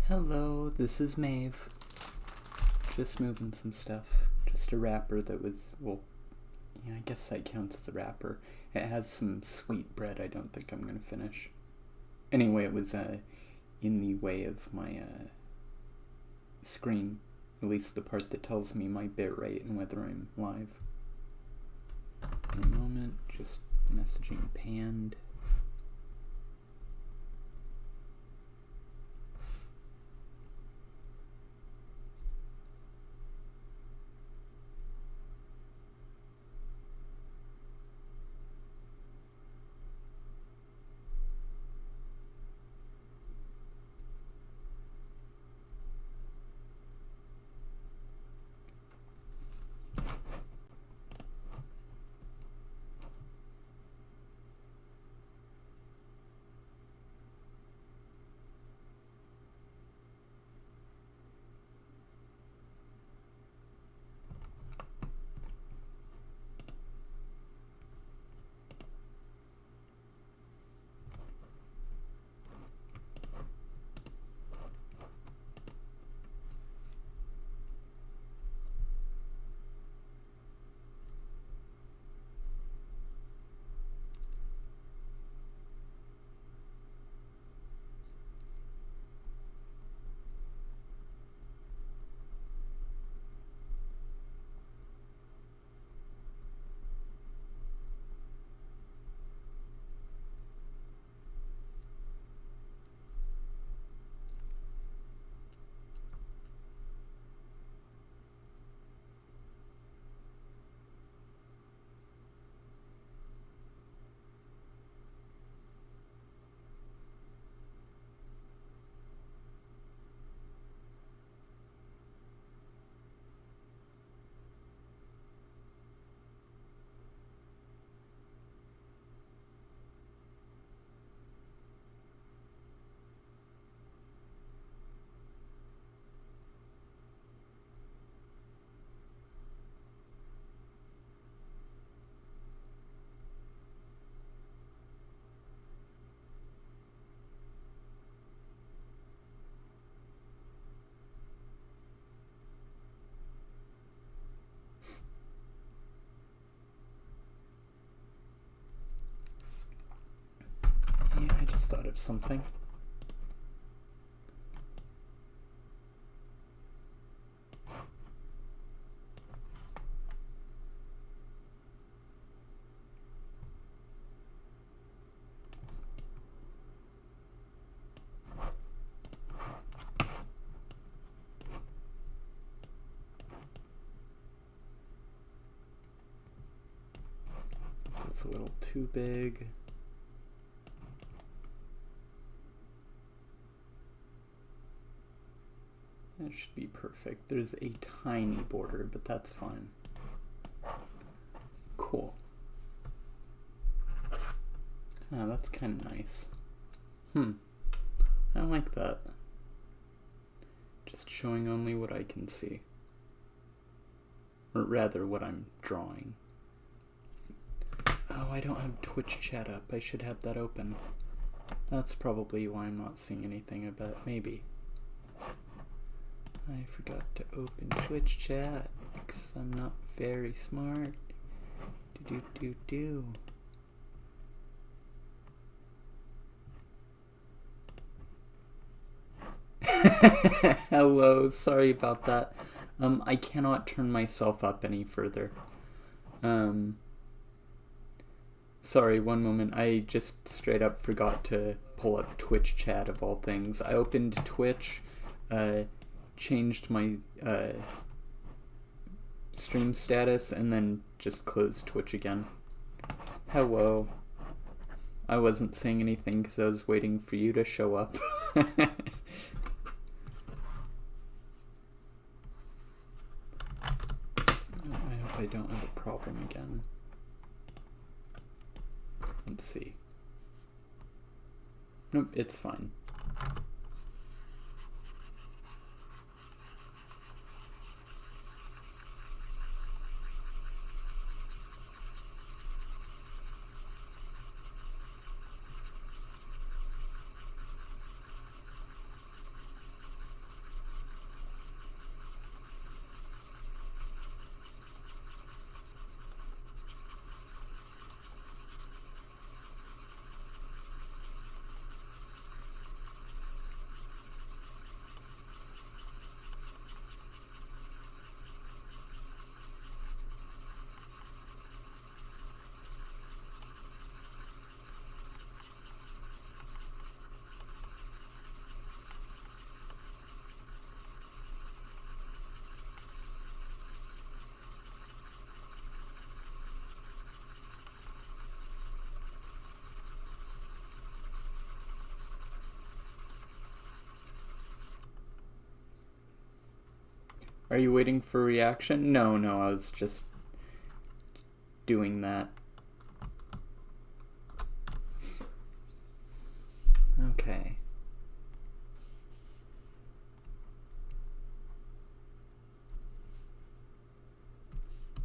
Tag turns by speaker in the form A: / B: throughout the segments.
A: Hello, this is Maeve. Just moving some stuff. Just a wrapper that was, well, yeah, I guess that counts as a wrapper. It has some sweet bread I don't think I'm going to finish. Anyway, it was in the way of my screen. At least the part that tells me my bitrate and whether I'm live. In a moment, just messaging panned. Yeah, I just thought of something. That's a little too big. That should be perfect. There's a tiny border, but that's fine. Cool. Ah, that's kind of nice. I like that. Just showing only what I can see. Or rather, what I'm drawing. Oh, I don't have Twitch chat up. I should have that open. That's probably why I'm not seeing anything, but maybe. I forgot to open Twitch chat because I'm not very smart. Do. Hello, sorry about that. I cannot turn myself up any further. Sorry, one moment. I just straight up forgot to pull up Twitch chat of all things. I opened Twitch, changed my stream status, and then just closed Twitch again. Hello. I wasn't saying anything because I was waiting for you to show up. I hope I don't have a problem again. Let's see. Nope, it's fine. Are you waiting for a reaction? No, I was just doing that. Okay.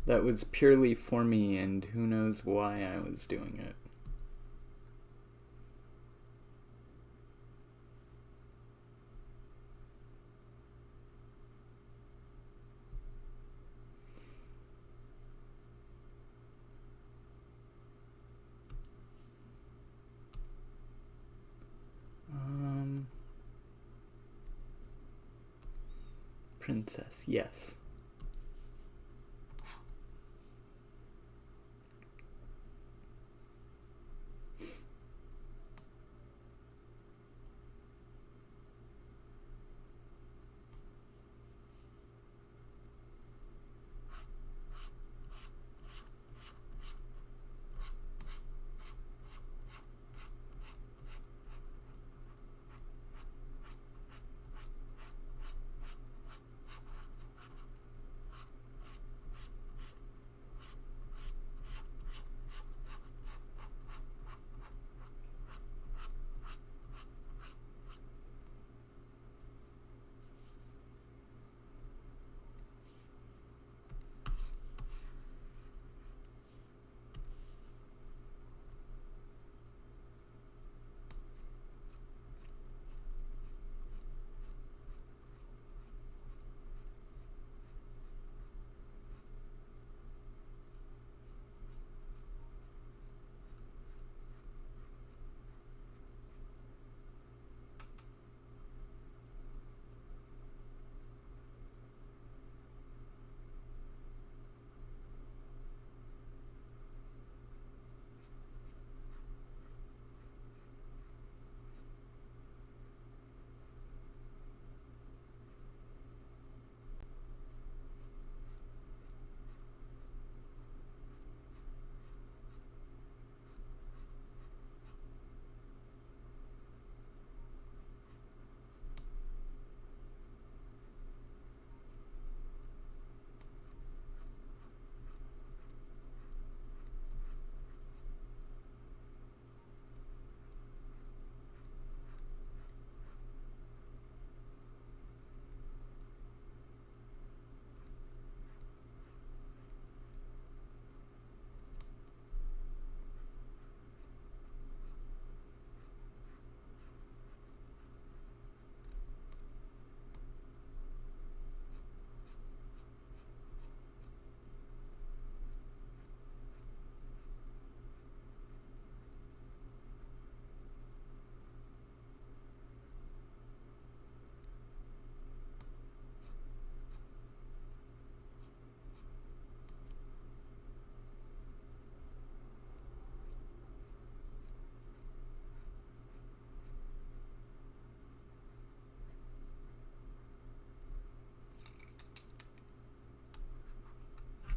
A: That was purely for me, and who knows why I was doing it. Princess, yes.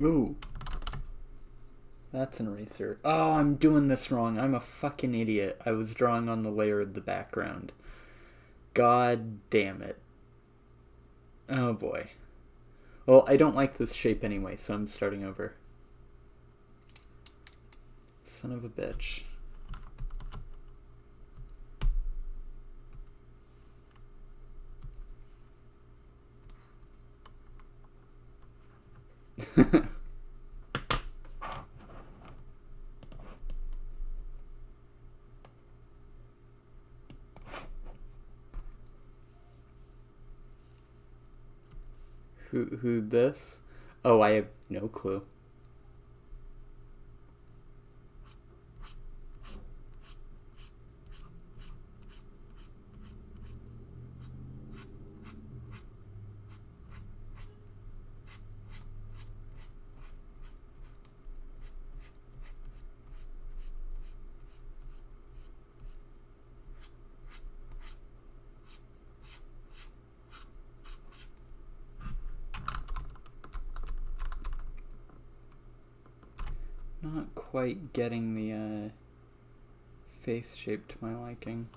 A: Ooh. That's an eraser. Oh, I'm doing this wrong. I'm a fucking idiot. I was drawing on the layer of the background. God damn it. Oh boy. Well, I don't like this shape anyway, so I'm starting over. Son of a bitch. Who this? Oh, I have no clue. Not quite getting the face shape to my liking.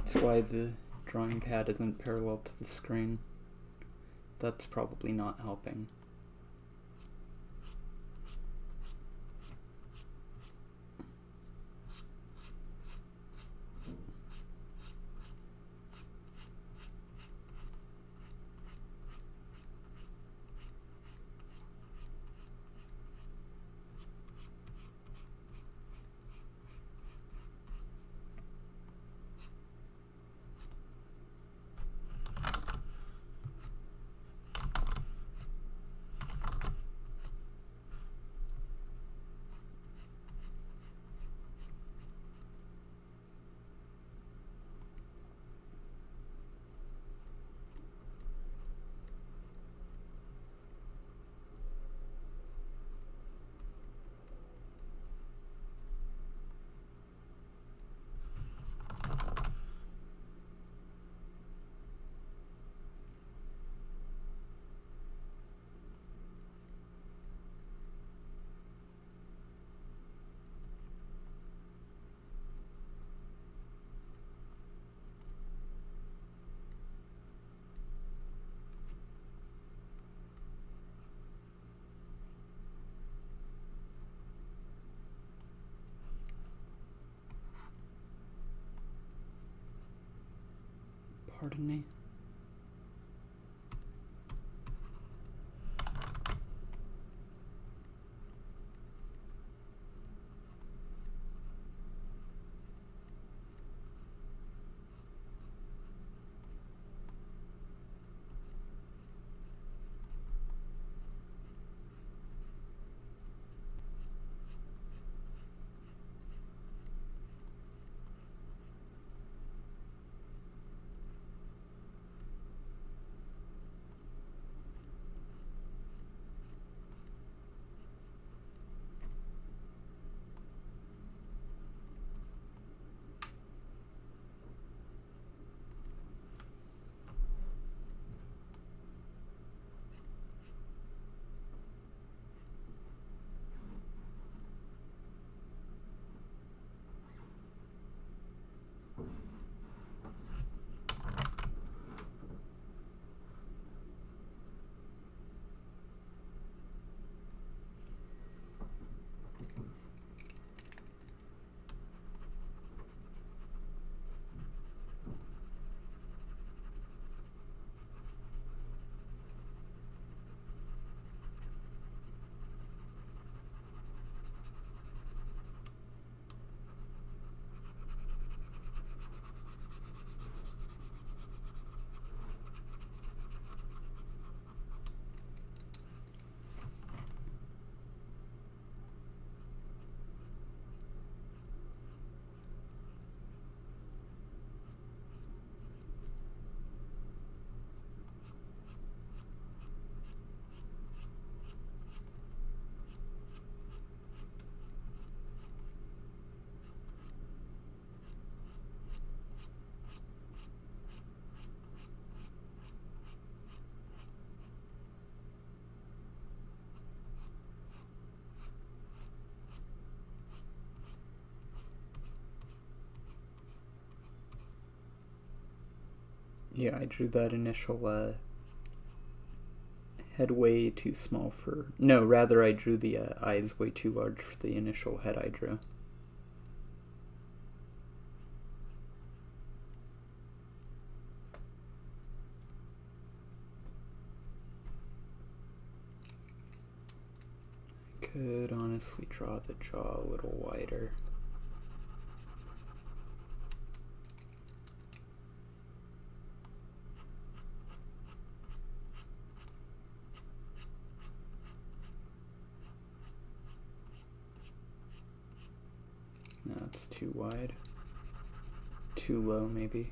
A: That's why the drawing pad isn't parallel to the screen. That's probably not helping. Pardon me. Yeah, I drew that initial head way too small for... No, rather I drew the eyes way too large for the initial head I drew. Could honestly draw the jaw a little wider. No, it's too wide. Too low, maybe.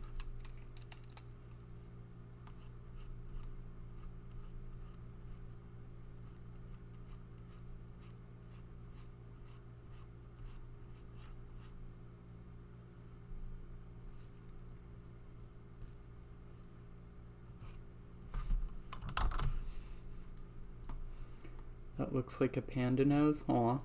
A: That looks like a panda nose. Aw.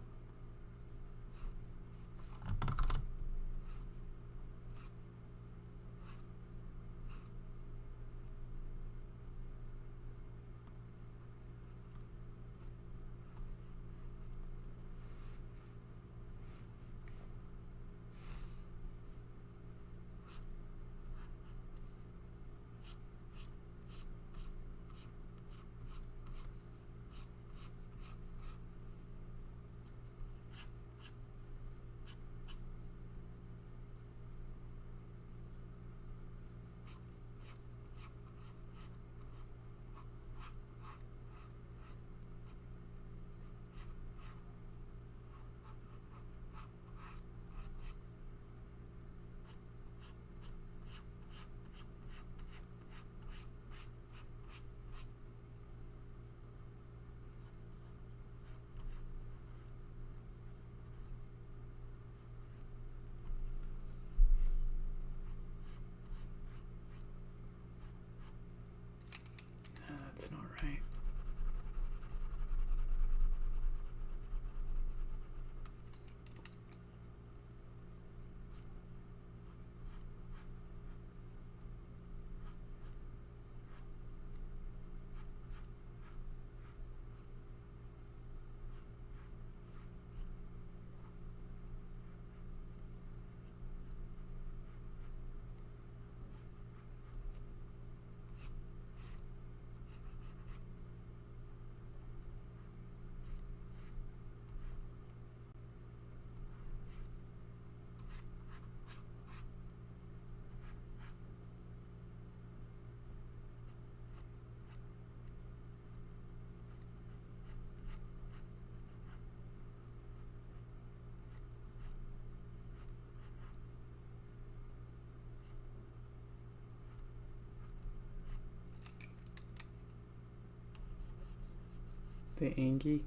A: The Angie.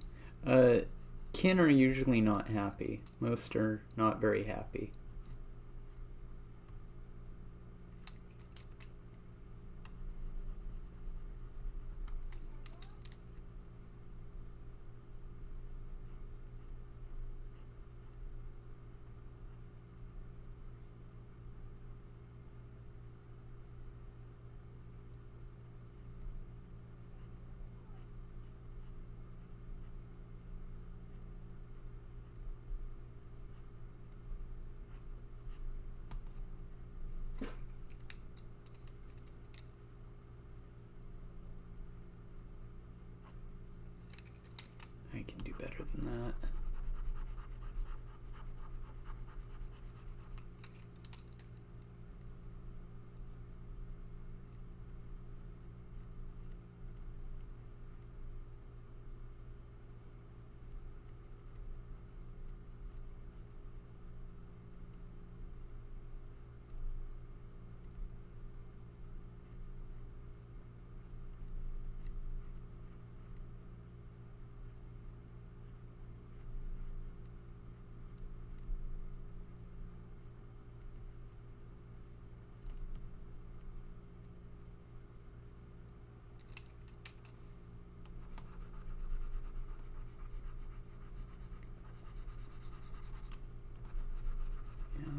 A: Kin are usually not happy. Most are not very happy. I can do better than that.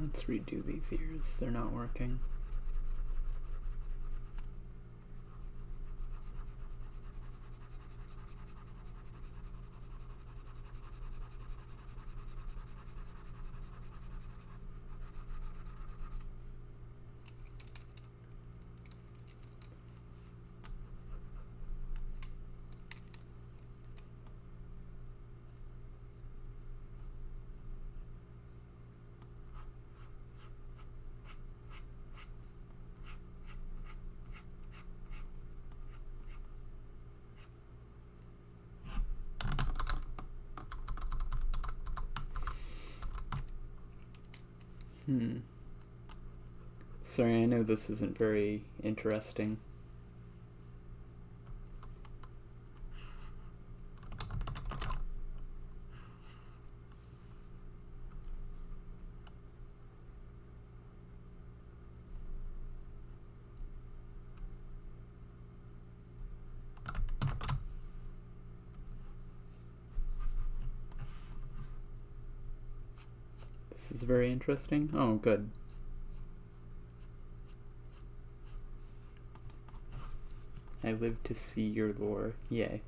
A: Let's redo these ears. They're not working. Sorry, I know this isn't very interesting. This is very interesting. Oh, good. I live to see your lore. Yay.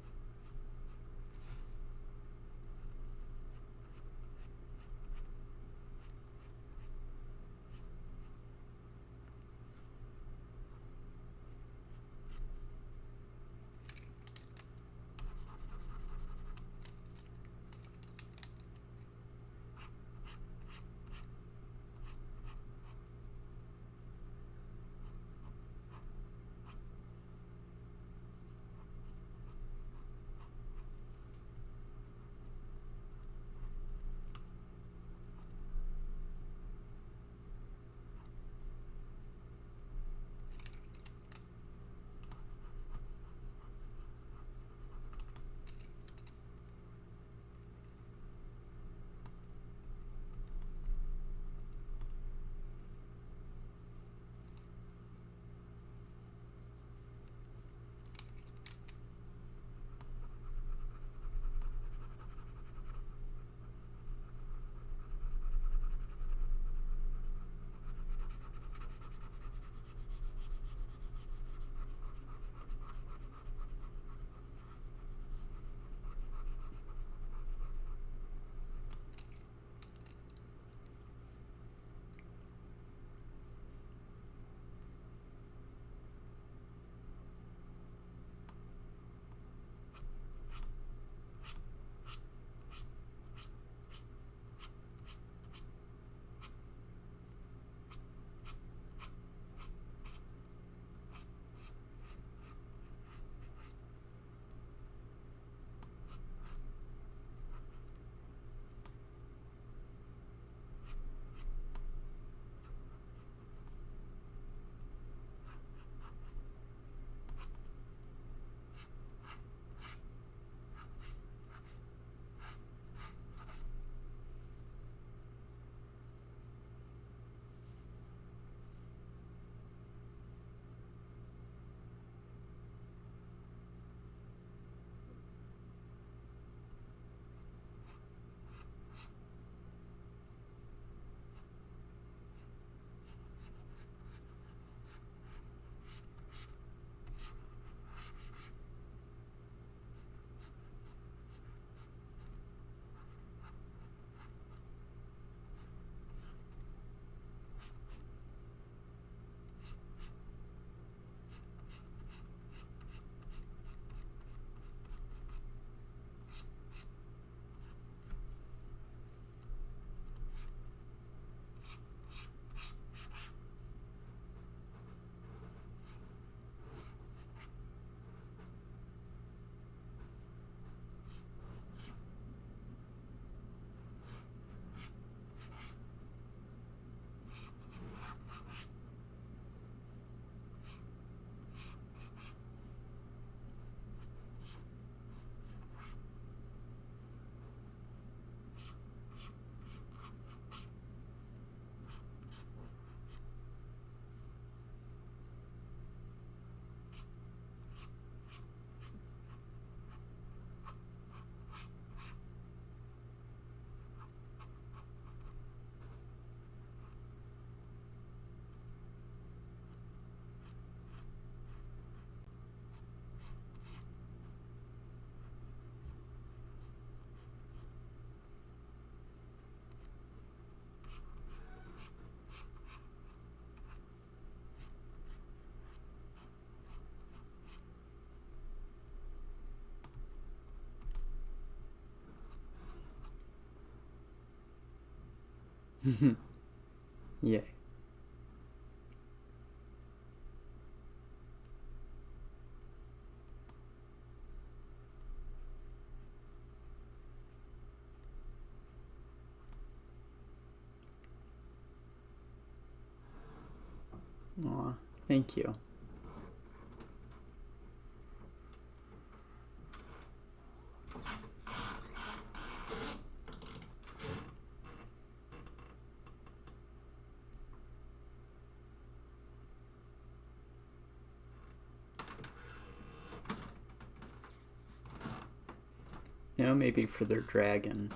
A: Yeah. Aw, thank you. You know, maybe for their dragon.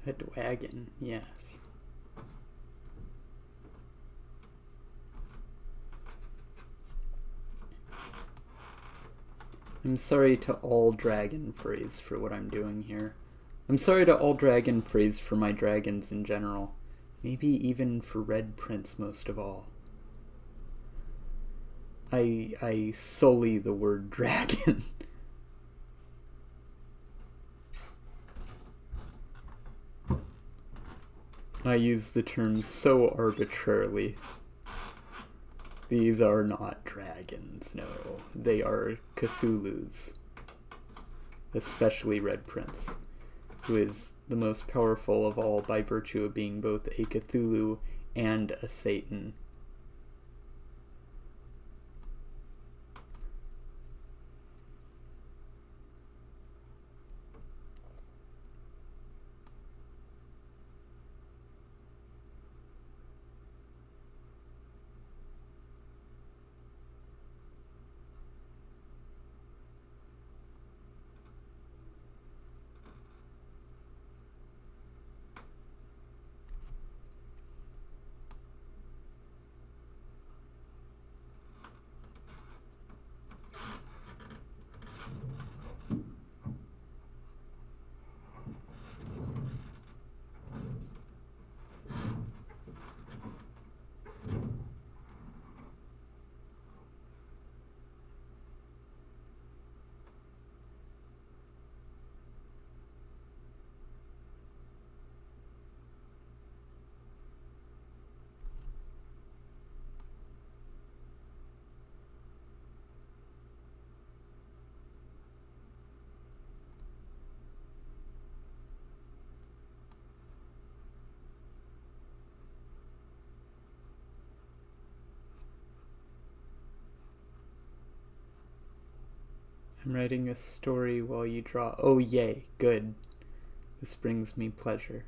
A: A wagon, yes. I'm sorry to all dragon phrase for what I'm doing here. I'm sorry to all dragon phrase for my dragons in general. Maybe even for Red Prince most of all. I sully the word dragon. I use the term so arbitrarily. These are not dragons, no. They are Cthulhus. Especially Red Prince, who is the most powerful of all by virtue of being both a Cthulhu and a Satan. I'm writing a story while you draw. Oh, yay. Good. This brings me pleasure.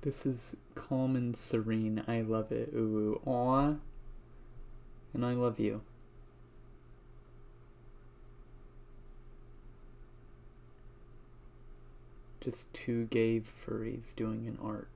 A: This is calm and serene. I love it. Ooh, aw. And I love you. Just two gay furries doing an art.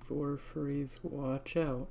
A: For furries, watch out.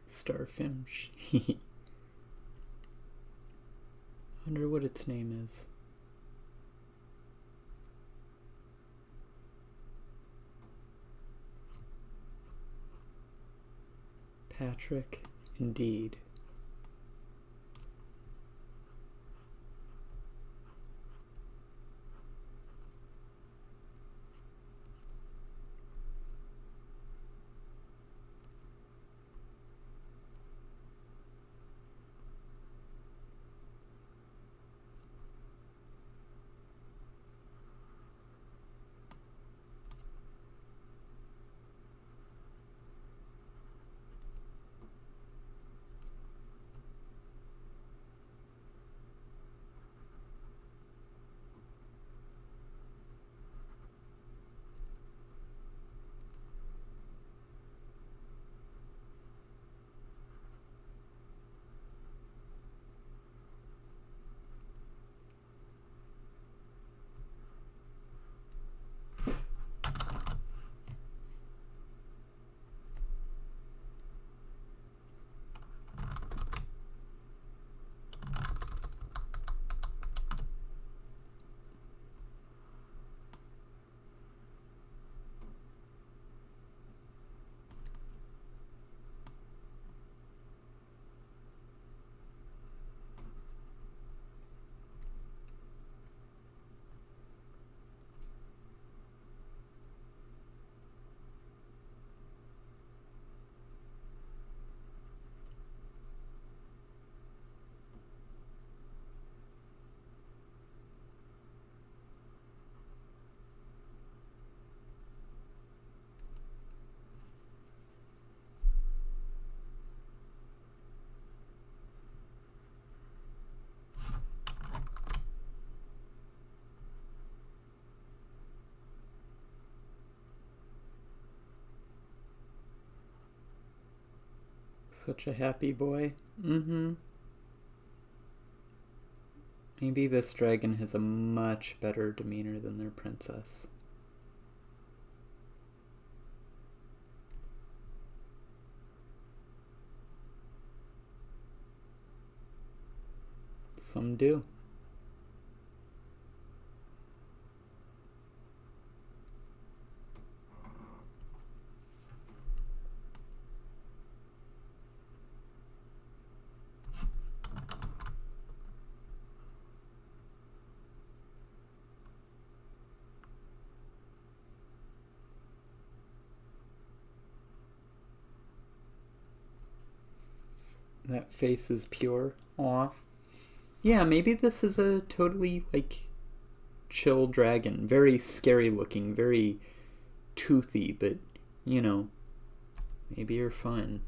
A: Starfinch. Wonder what its name is. Patrick, indeed. Such a happy boy. Maybe this dragon has a much better demeanor than their princess. Some do. That face is pure. Aw. Yeah, maybe this is a totally, chill dragon. Very scary looking, very toothy, but, Maybe you're fine.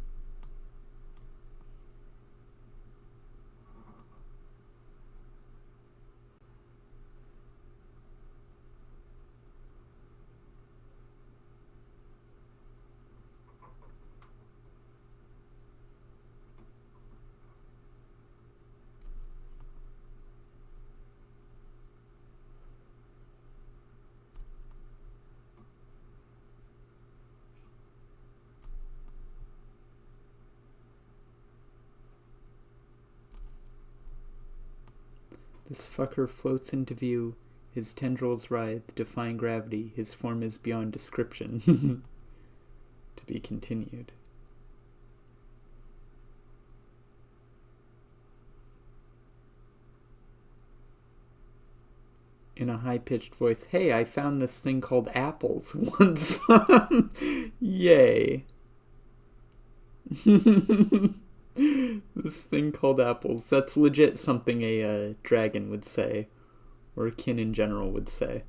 A: This fucker floats into view. His tendrils writhe, defying gravity. His form is beyond description. To be continued. In a high-pitched voice, hey, I found this thing called apples once. Yay. This thing called apples. That's legit something a dragon would say. Or a kin in general would say.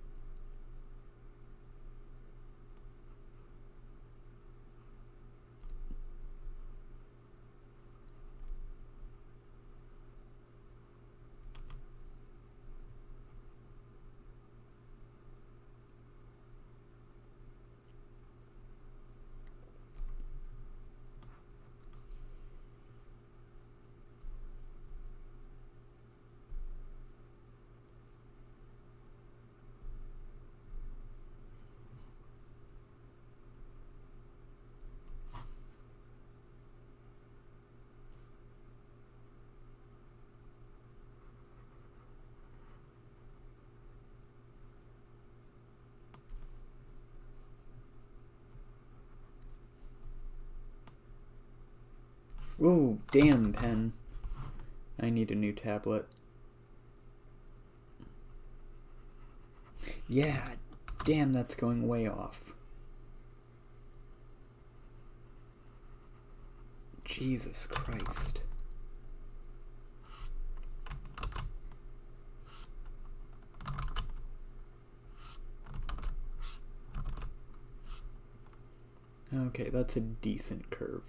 A: Whoa, damn, pen. I need a new tablet. Yeah, damn, that's going way off. Jesus Christ. Okay, that's a decent curve.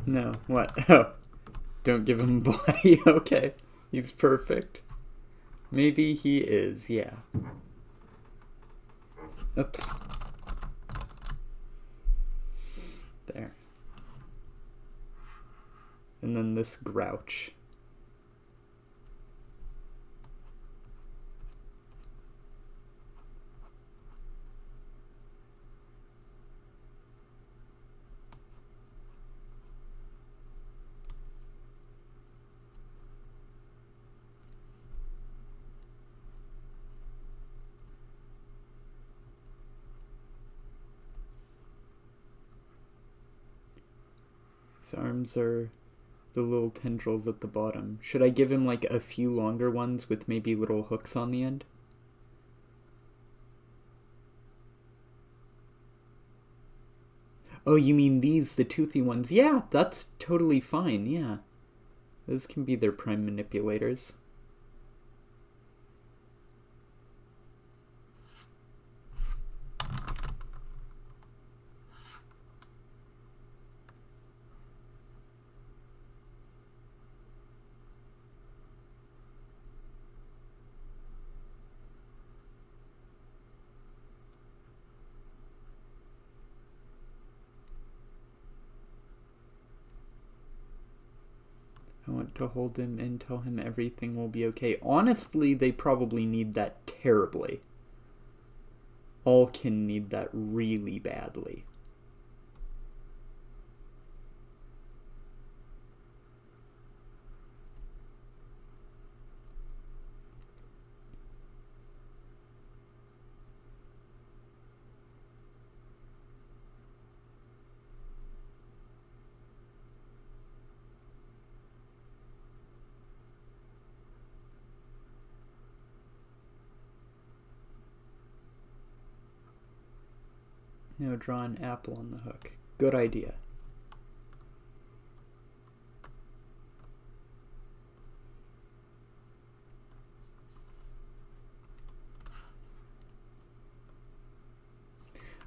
A: No, what? Oh, don't give him a body. Okay, he's perfect. Maybe he is, yeah. Oops. There. And then this grouch. His arms are the little tendrils at the bottom. Should I give him like a few longer ones with maybe little hooks on the end? Oh, you mean these, the toothy ones? Yeah, that's totally fine, yeah. Those can be their prime manipulators. I want to hold him and tell him everything will be okay. Honestly, they probably need that terribly. All can need that really badly. Now draw an apple on the hook. Good idea.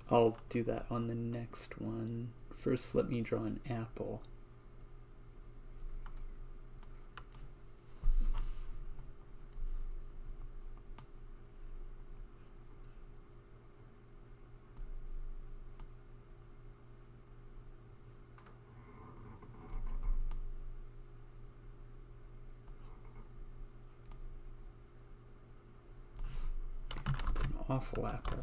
A: I'll do that on the next one. First, let me draw an apple. It's an awful apple.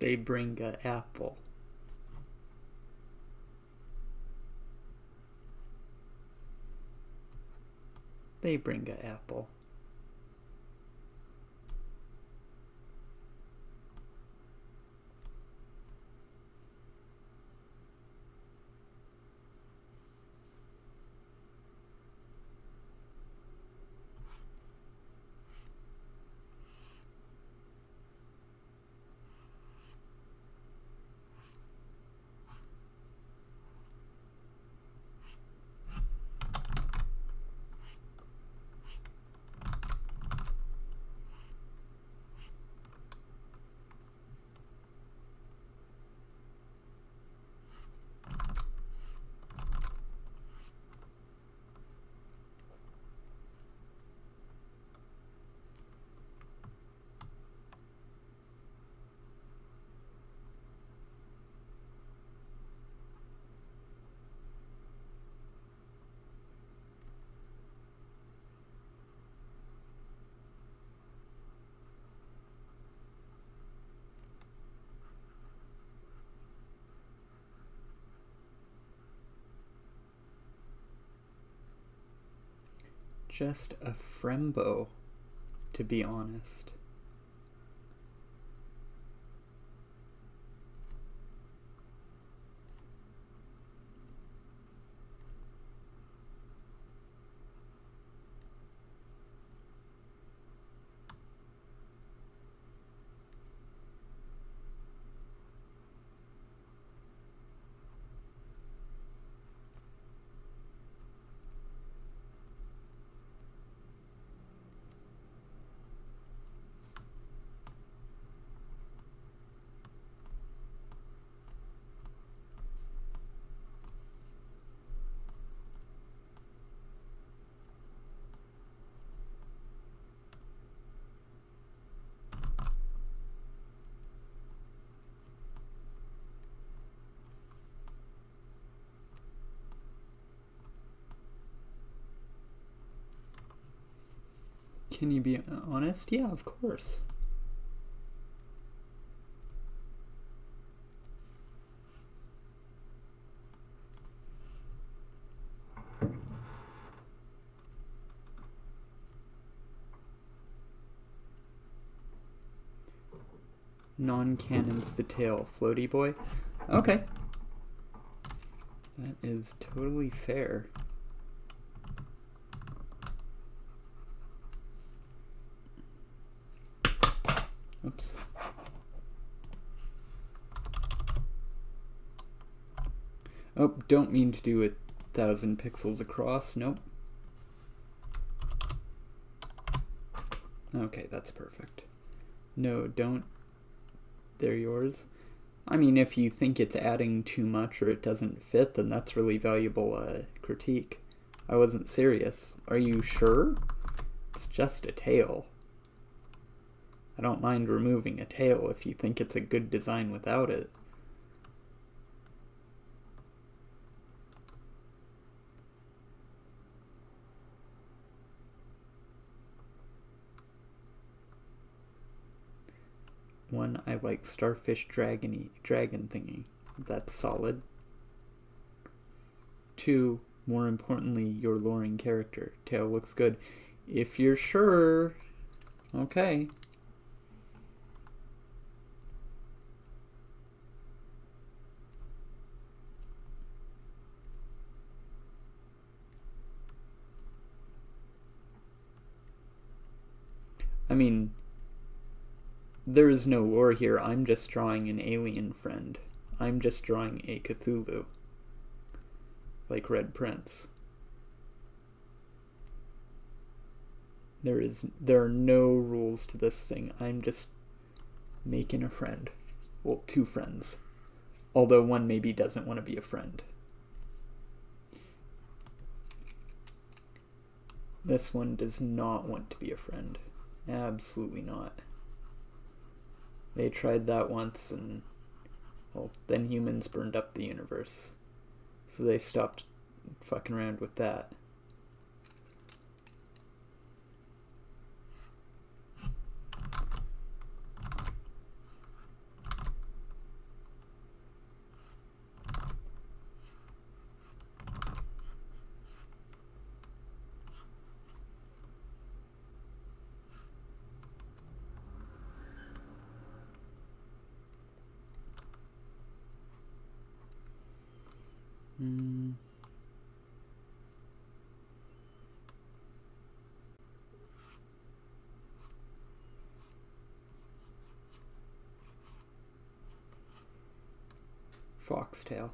A: They bring a apple. They bring a apple. just a Frembo, to be honest. Can you be honest? Yeah, of course. Non-canon's the tail, floaty boy. Okay. That is totally fair. Oops. Oh, don't mean to do 1,000 pixels across. Nope. Okay, that's perfect. No, don't. They're yours. I mean, if you think it's adding too much or it doesn't fit, then that's really valuable critique. I wasn't serious. Are you sure? It's just a tail. I don't mind removing a tail if you think it's a good design without it. One, I like starfish dragon thingy. That's solid. Two, more importantly, your luring character. Tail looks good. If you're sure, okay. I mean, there is no lore here. I'm just drawing an alien friend. I'm just drawing a Cthulhu. Like Red Prince. There are no rules to this thing. I'm just making a friend. Well, two friends. Although one maybe doesn't want to be a friend. This one does not want to be a friend. Absolutely not. They tried that once and, well, then humans burned up the universe. So they stopped fucking around with that. Foxtail.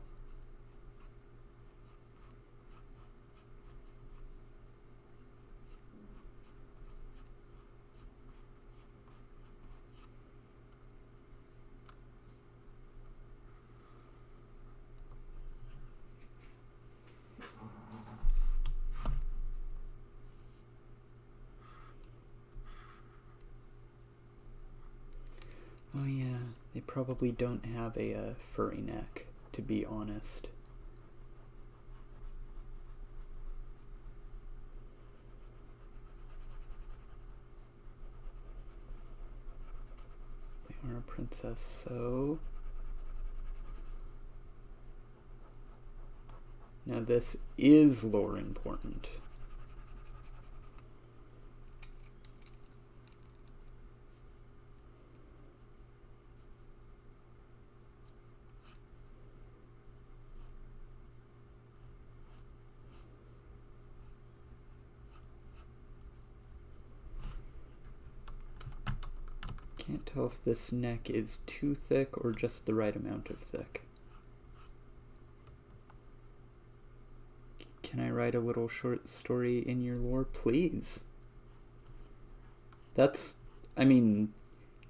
A: Oh yeah, they probably don't have a furry neck, to be honest. They are a princess, so... Now this is lore important. Can't tell if this neck is too thick or just the right amount of thick. Can I write a little short story in your lore? Please.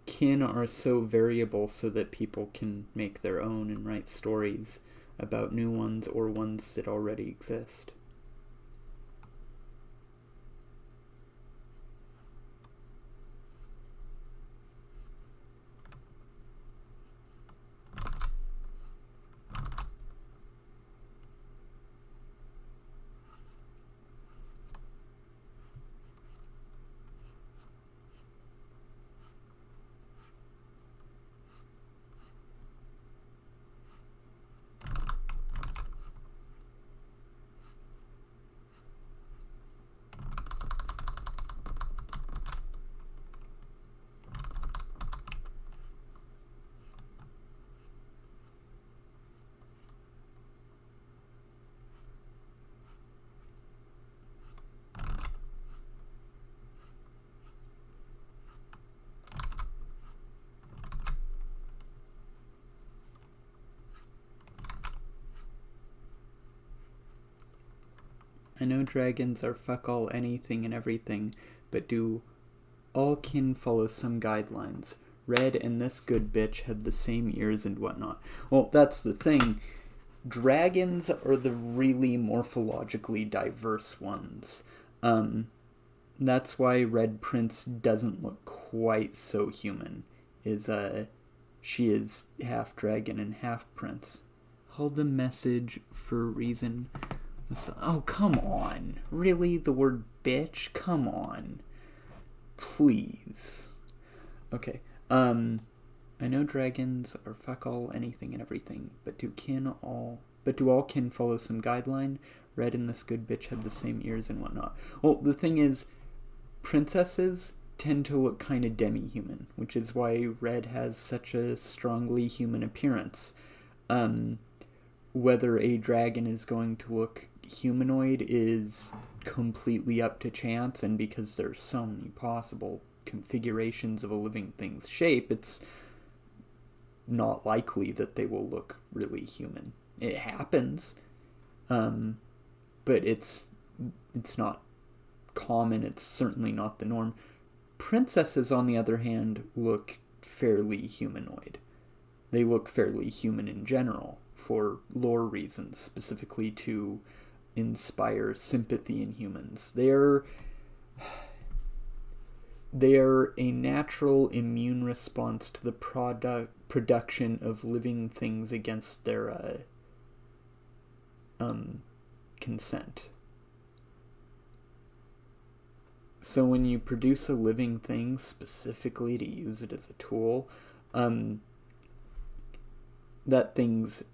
A: Kin are so variable so that people can make their own and write stories about new ones or ones that already exist. I know dragons are fuck all anything and everything, but do all kin follow some guidelines? Red and this good bitch had the same ears and whatnot. Well, that's the thing. Dragons are the really morphologically diverse ones. That's why Red Prince doesn't look quite so human. She is half dragon and half prince. Hold a message for a reason. Oh, come on. Really? The word bitch? Come on. Please. Okay. I know dragons are fuck all anything and everything, but do all kin follow some guideline? Red and this good bitch had the same ears and whatnot. Well, the thing is, princesses tend to look kind of demi-human, which is why Red has such a strongly human appearance. Whether a dragon is going to look humanoid is completely up to chance, and because there's so many possible configurations of a living thing's shape, it's not likely that they will look really human. It happens, but it's not common. It's certainly not the norm. Princesses, on the other hand, look fairly humanoid. They look fairly human in general for lore reasons, specifically to inspire sympathy in humans. They're a natural immune response to the production of living things against their consent. So when you produce a living thing specifically to use it as a tool, that thing's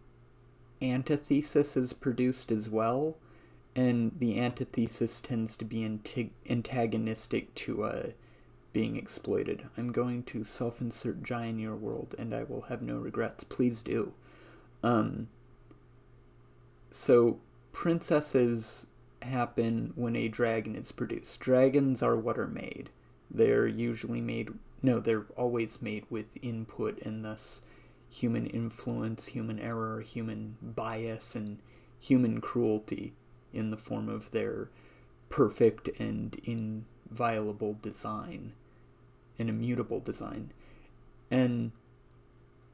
A: antithesis is produced as well, and the antithesis tends to be antagonistic to being exploited. I'm going to self-insert Jai in your world, and I will have no regrets. Please do. So princesses happen when a dragon is produced. Dragons are what are made. They're always made with input, and thus human influence, human error, human bias, and human cruelty in the form of their perfect and inviolable design, an immutable design. And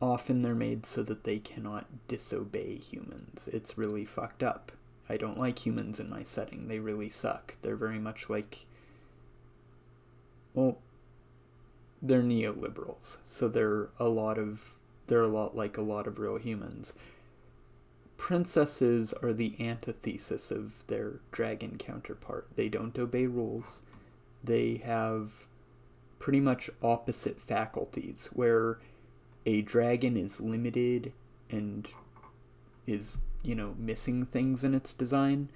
A: often they're made so that they cannot disobey humans. It's really fucked up. I don't like humans in my setting. They really suck. They're very much like, well, they're neoliberals. So they're a lot like a lot of real humans. Princesses are the antithesis of their dragon counterpart. They don't obey rules. They have pretty much opposite faculties, where a dragon is limited and is, missing things in its design.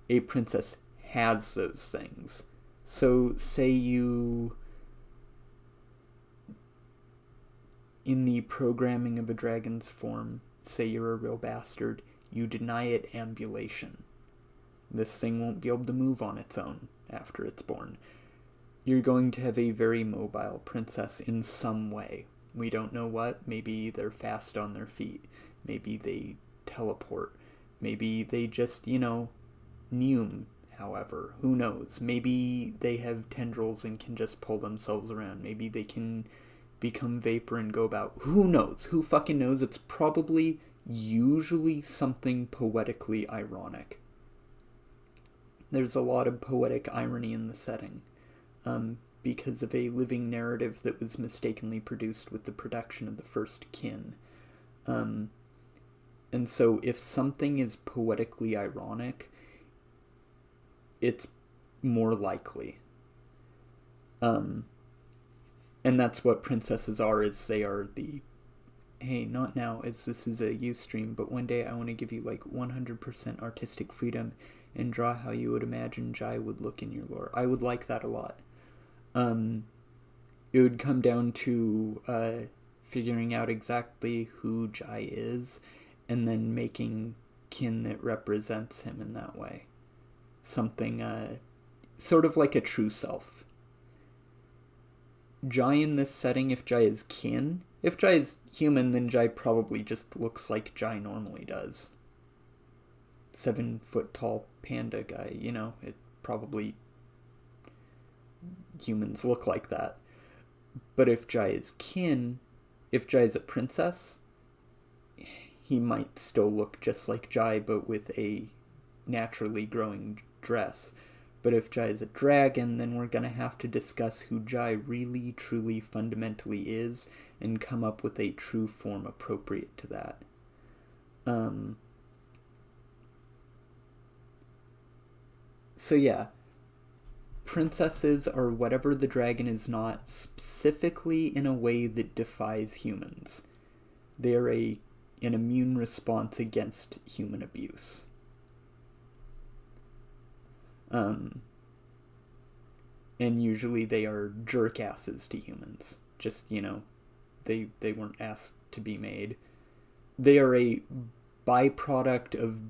A: A princess has those things. So say you, in the programming of a dragon's form, say you're a real bastard, you deny it ambulation. This thing won't be able to move on its own after it's born. you're going to have a very mobile princess in some way. We don't know what. Maybe they're fast on their feet. Maybe they teleport. Maybe they just, neum, however. Who knows? Maybe they have tendrils and can just pull themselves around. Maybe they can become vapor and go about. Who knows? Who fucking knows? It's probably usually something poetically ironic. There's a lot of poetic irony in the setting. Because of a living narrative that was mistakenly produced with the production of the first kin. And so if something is poetically ironic, it's more likely. And that's what princesses are, is they are the, hey, not now, as this is a Ustream, but one day I want to give you 100% artistic freedom and draw how you would imagine Jai would look in your lore. I would like that a lot. It would come down to figuring out exactly who Jai is and then making kin that represents him in that way. Something sort of like a true self. Jai in this setting, if Jai is kin, if Jai is human, then Jai probably just looks like Jai normally does. 7-foot tall panda guy, it probably, humans look like that. But if Jai is kin, if Jai is a princess, he might still look just like Jai, but with a naturally growing dress. But if Jai is a dragon, then we're going to have to discuss who Jai really, truly, fundamentally is and come up with a true form appropriate to that. So yeah, princesses are whatever the dragon is not, specifically in a way that defies humans. They are an immune response against human abuse. And usually they are jerk-asses to humans. Just, they weren't asked to be made. They are a byproduct of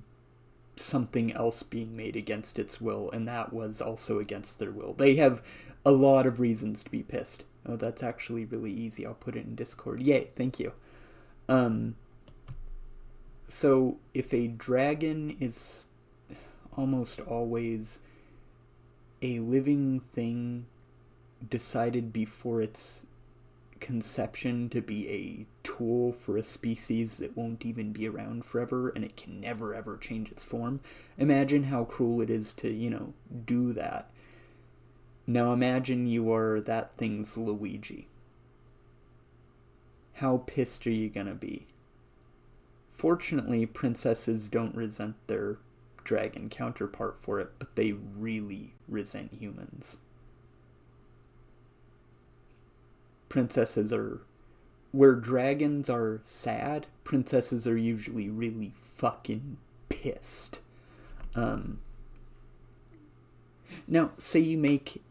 A: something else being made against its will, and that was also against their will. They have a lot of reasons to be pissed. Oh, that's actually really easy. I'll put it in Discord. Yay, thank you. So if a dragon is almost always a living thing decided before its conception to be a tool for a species that won't even be around forever, and it can never ever change its form. Imagine how cruel it is to, do that. Now imagine you are that thing's Luigi. How pissed are you gonna be? Fortunately, princesses don't resent their dragon counterpart for it, but they really resent humans. Princesses are, where dragons are sad, princesses are usually really fucking pissed. Now, say you make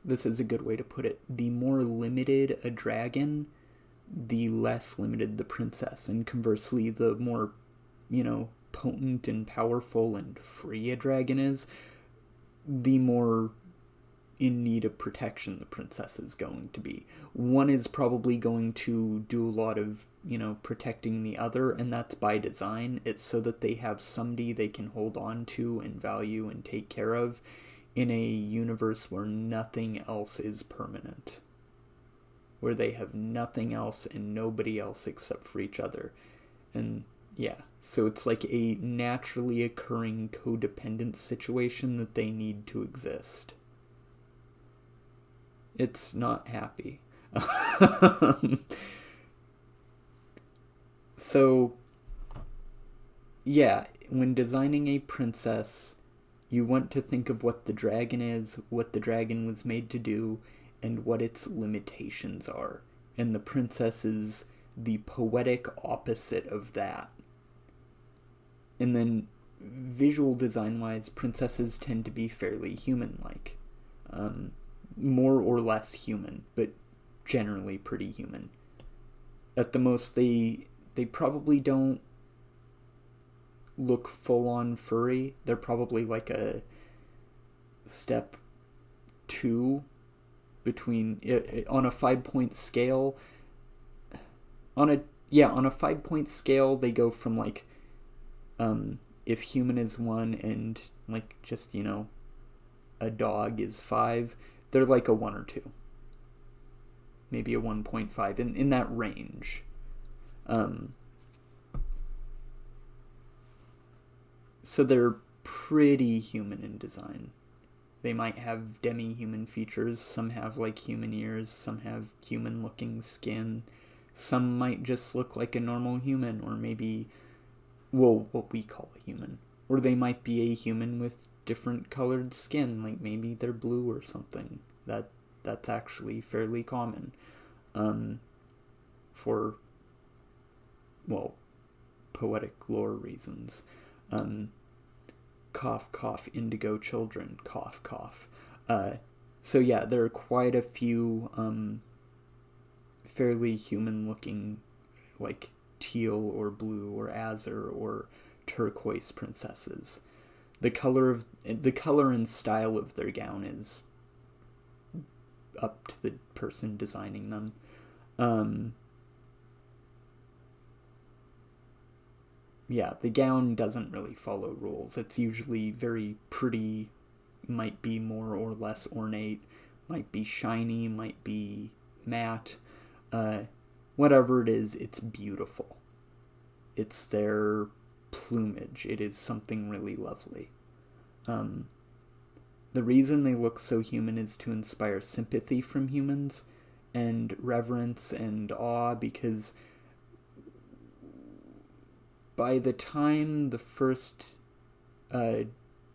A: this is a good way to put it. The more limited a dragon, the less limited the princess. And conversely, the more, potent and powerful and free a dragon is, the more in need of protection the princess is going to be. One is probably going to do a lot of, protecting the other, and that's by design. It's so that they have somebody they can hold on to and value and take care of in a universe where nothing else is permanent. Where they have nothing else and nobody else except for each other. And yeah, so it's like a naturally occurring codependent situation that they need to exist. It's not happy. So, yeah, when designing a princess, you want to think of what the dragon is, what the dragon was made to do, and what its limitations are. And the princess is the poetic opposite of that. And then, visual design-wise, princesses tend to be fairly human-like. More or less human, but generally pretty human. At the most, they probably don't look full-on furry. They're probably like a step 2 between on a 5-point scale. On a 5-point scale, they go from like if human is 1 and like just a dog is 5, they're like a 1 or 2, maybe a 1.5 in that range. So they're pretty human in design. They might have demi-human features. Some have like human ears. Some have human-looking skin. Some might just look like a normal human, or maybe, well, what we call a human. Or they might be a human with different colored skin, like maybe they're blue or something. That's actually fairly common. For, well, poetic lore reasons. Cough, cough, indigo children, cough, cough. So yeah, there are quite a few fairly human-looking, like teal or blue or azure or turquoise princesses. The color and style of their gown is up to the person designing them. Yeah, the gown doesn't really follow rules. It's usually very pretty, might be more or less ornate, might be shiny, might be matte. Whatever it is, it's beautiful. It's their plumage. It is something really lovely. The reason they look so human is to inspire sympathy from humans and reverence and awe, because by the time the first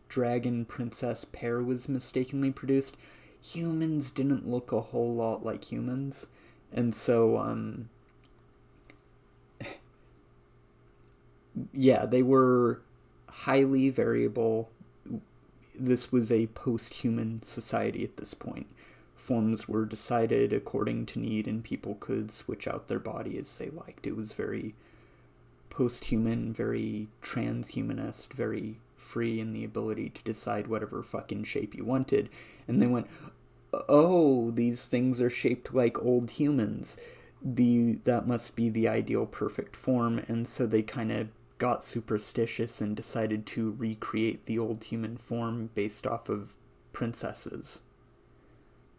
A: dragon princess pair was mistakenly produced, humans didn't look a whole lot like humans. And so, yeah, they were highly variable. This was a post-human society at this point. Forms were decided according to need, and people could switch out their body as they liked. It was very post-human, very transhumanist, very free in the ability to decide whatever fucking shape you wanted. And they went, oh, these things are shaped like old humans. That must be the ideal perfect form. And so they kind of got superstitious and decided to recreate the old human form based off of princesses,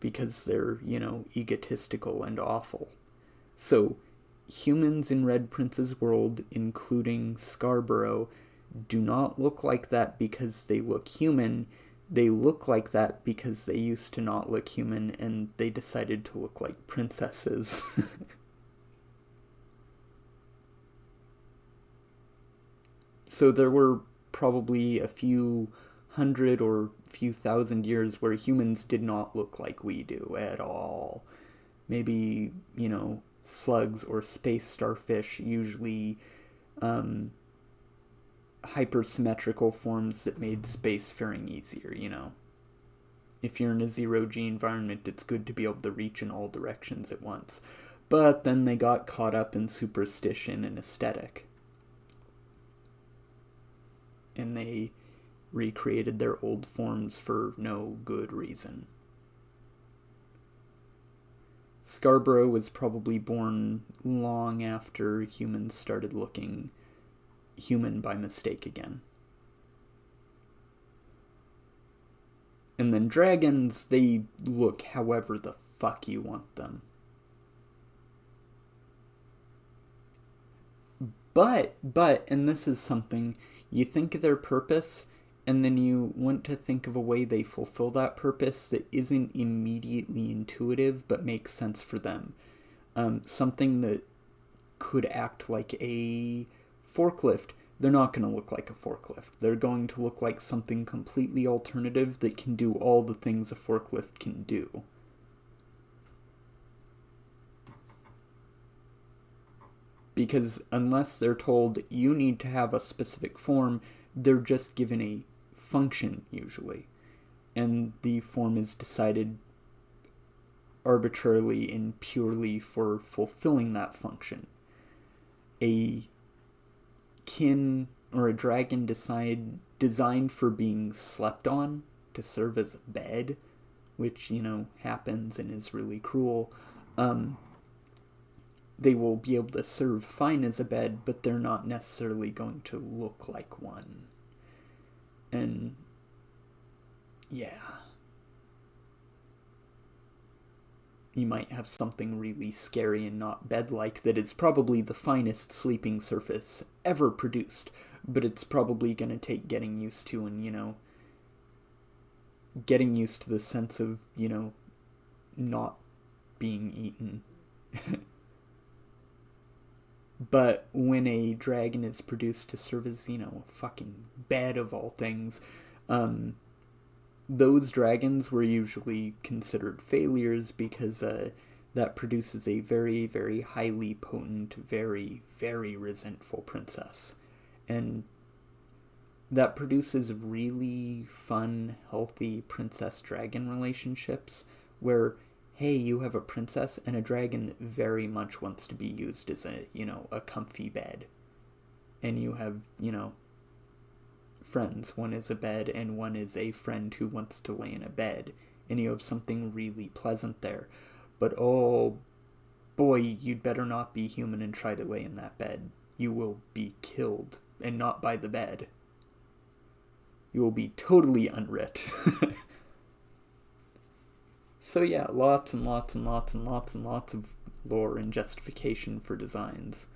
A: because they're, egotistical and awful. So humans in Red Prince's world, including Scarborough, do not look like that because they look human. They look like that because they used to not look human, and they decided to look like princesses. So there were probably a few hundred or few thousand years where humans did not look like we do at all. Maybe, slugs or space starfish, usually hypersymmetrical forms that made spacefaring easier, If you're in a zero-G environment, it's good to be able to reach in all directions at once. But then they got caught up in superstition and aesthetic. And they recreated their old forms for no good reason. Scarborough was probably born long after humans started looking human by mistake again. And then dragons, they look however the fuck you want them. But, and this is something, you think of their purpose, and then you want to think of a way they fulfill that purpose that isn't immediately intuitive, but makes sense for them. Something that could act like a forklift. They're not going to look like a forklift. They're going to look like something completely alternative that can do all the things a forklift can do. Because unless they're told you need to have a specific form, they're just given a function usually. And the form is decided arbitrarily and purely for fulfilling that function. A kin or a dragon designed for being slept on to serve as a bed, which, happens and is really cruel, they will be able to serve fine as a bed, but they're not necessarily going to look like one. And yeah. You might have something really scary and not bed-like that is probably the finest sleeping surface ever produced, but it's probably going to take getting used to, and, getting used to the sense of, not being eaten. But when a dragon is produced to serve as, a fucking bed of all things, those dragons were usually considered failures because that produces a very, very highly potent, very, very resentful princess. And that produces really fun, healthy princess-dragon relationships where, hey, you have a princess and a dragon that very much wants to be used as a comfy bed. And you have, friends. One is a bed and one is a friend who wants to lay in a bed. And you have something really pleasant there. But oh boy, you'd better not be human and try to lay in that bed. You will be killed, and not by the bed. You will be totally unwrit. So yeah, lots and lots and lots and lots and lots of lore and justification for designs.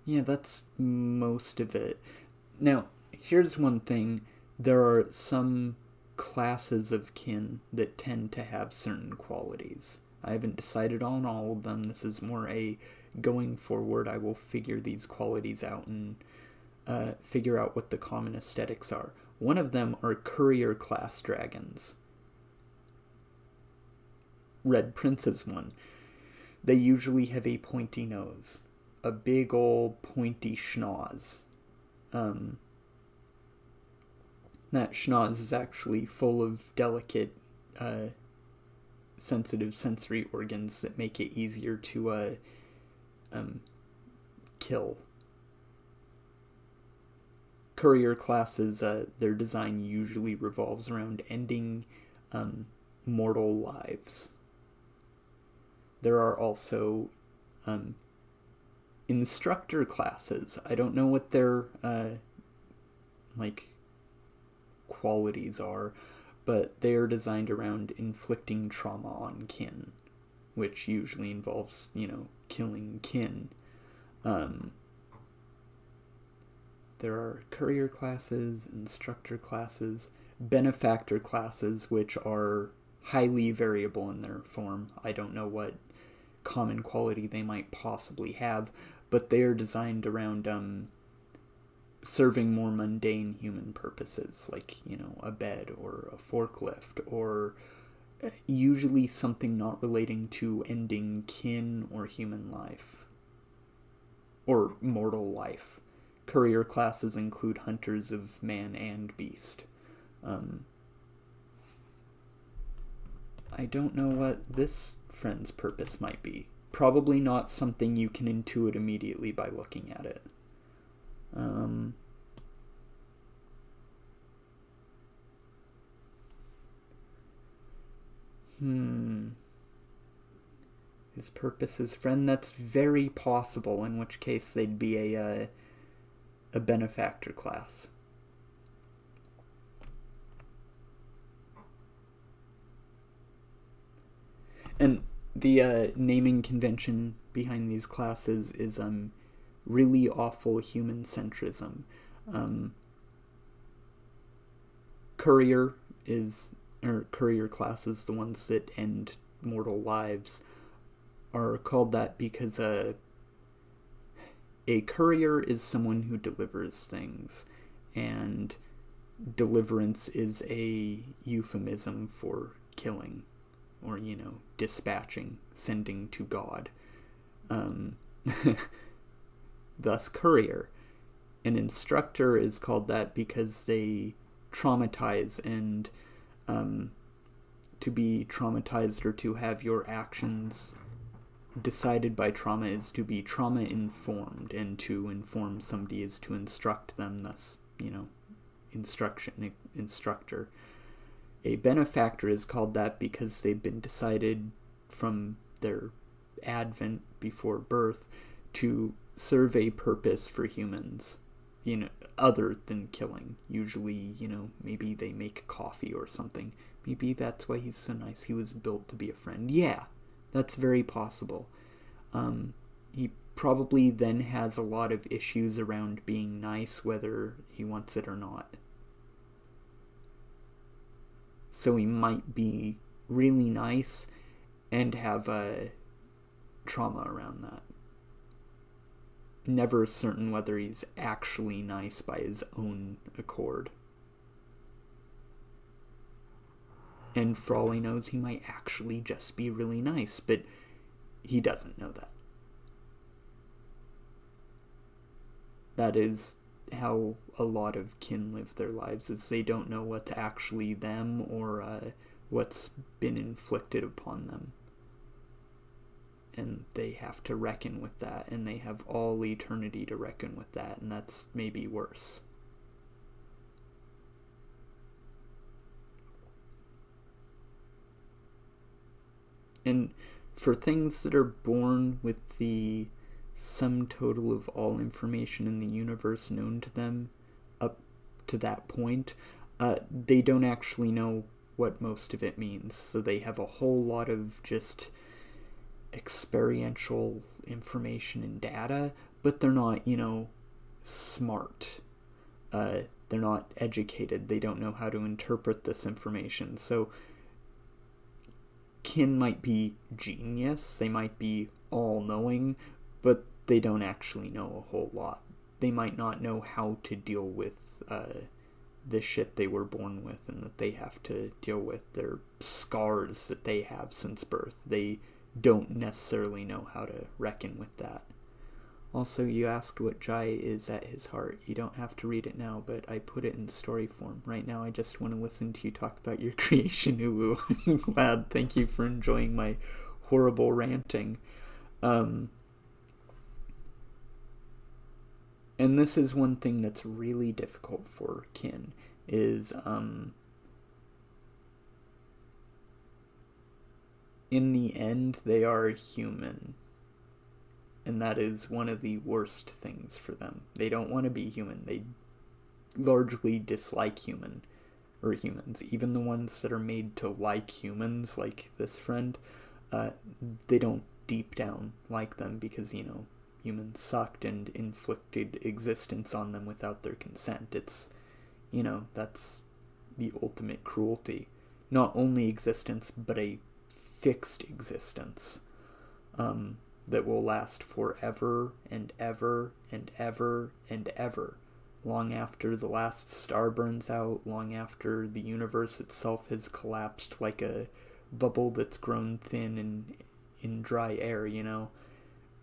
A: Yeah, that's most of it. Now, here's one thing. There are some classes of kin that tend to have certain qualities. I haven't decided on all of them. This is more a going forward, I will figure these qualities out and figure out what the common aesthetics are. One of them are courier class dragons. Red Prince is one. They usually have a pointy nose. A big old pointy schnoz. That schnoz is actually full of delicate, sensitive sensory organs that make it easier to kill. Courier classes, their design usually revolves around ending mortal lives. There are also instructor classes. I don't know what their qualities are, but they are designed around inflicting trauma on kin, which usually involves, killing kin. There are courier classes, instructor classes, benefactor classes, which are highly variable in their form. I don't know what common quality they might possibly have, but they are designed around serving more mundane human purposes, like, a bed or a forklift, or usually something not relating to ending kin or human life, or mortal life. Courier classes include hunters of man and beast. I don't know what this friend's purpose might be. Probably not something you can intuit immediately by looking at it. His purpose is friend. That's very possible, in which case they'd be a benefactor class. And the naming convention behind these classes is really awful human centrism. Courier classes, the ones that end mortal lives, are called that because a courier is someone who delivers things, and deliverance is a euphemism for killing, or, dispatching, sending to God. Thus, courier. An instructor is called that because they traumatize, and to be traumatized or to have your actions decided by trauma is to be trauma informed, and to inform somebody is to instruct them, thus, instructor. A benefactor is called that because they've been decided from their advent before birth to serve a purpose for humans, other than killing. Usually, maybe they make coffee or something. Maybe that's why he's so nice. He was built to be a friend. Yeah, that's very possible. He probably then has a lot of issues around being nice, whether he wants it or not. So he might be really nice and have a trauma around that. Never certain whether he's actually nice by his own accord. And for all he knows, he might actually just be really nice, but he doesn't know that. That is how a lot of kin live their lives, is they don't know what's actually them or what's been inflicted upon them. And they have to reckon with that, and they have all eternity to reckon with that, and that's maybe worse. And for things that are born with the sum total of all information in the universe known to them up to that point, they don't actually know what most of it means. So they have a whole lot of just experiential information and data, but they're not, smart. They're not educated. They don't know how to interpret this information. So kin might be genius, they might be all-knowing, but they don't actually know a whole lot. They might not know how to deal with the shit they were born with and that they have to deal with, their scars that they have since birth. They don't necessarily know how to reckon with that. Also, you asked what Jai is at his heart. You don't have to read it now, but I put it in story form. Right now, I just want to listen to you talk about your creation, Uwu. I'm glad. Thank you for enjoying my horrible ranting. And this is one thing that's really difficult for kin, is in the end, they are human. And that is one of the worst things for them. They don't want to be human. They largely dislike humans. Even the ones that are made to like humans, like this friend, they don't deep down like them because, humans sucked and inflicted existence on them without their consent. It's, that's the ultimate cruelty. Not only existence, but a fixed existence. That will last forever and ever and ever and ever, long after the last star burns out, long after the universe itself has collapsed like a bubble that's grown thin in dry air,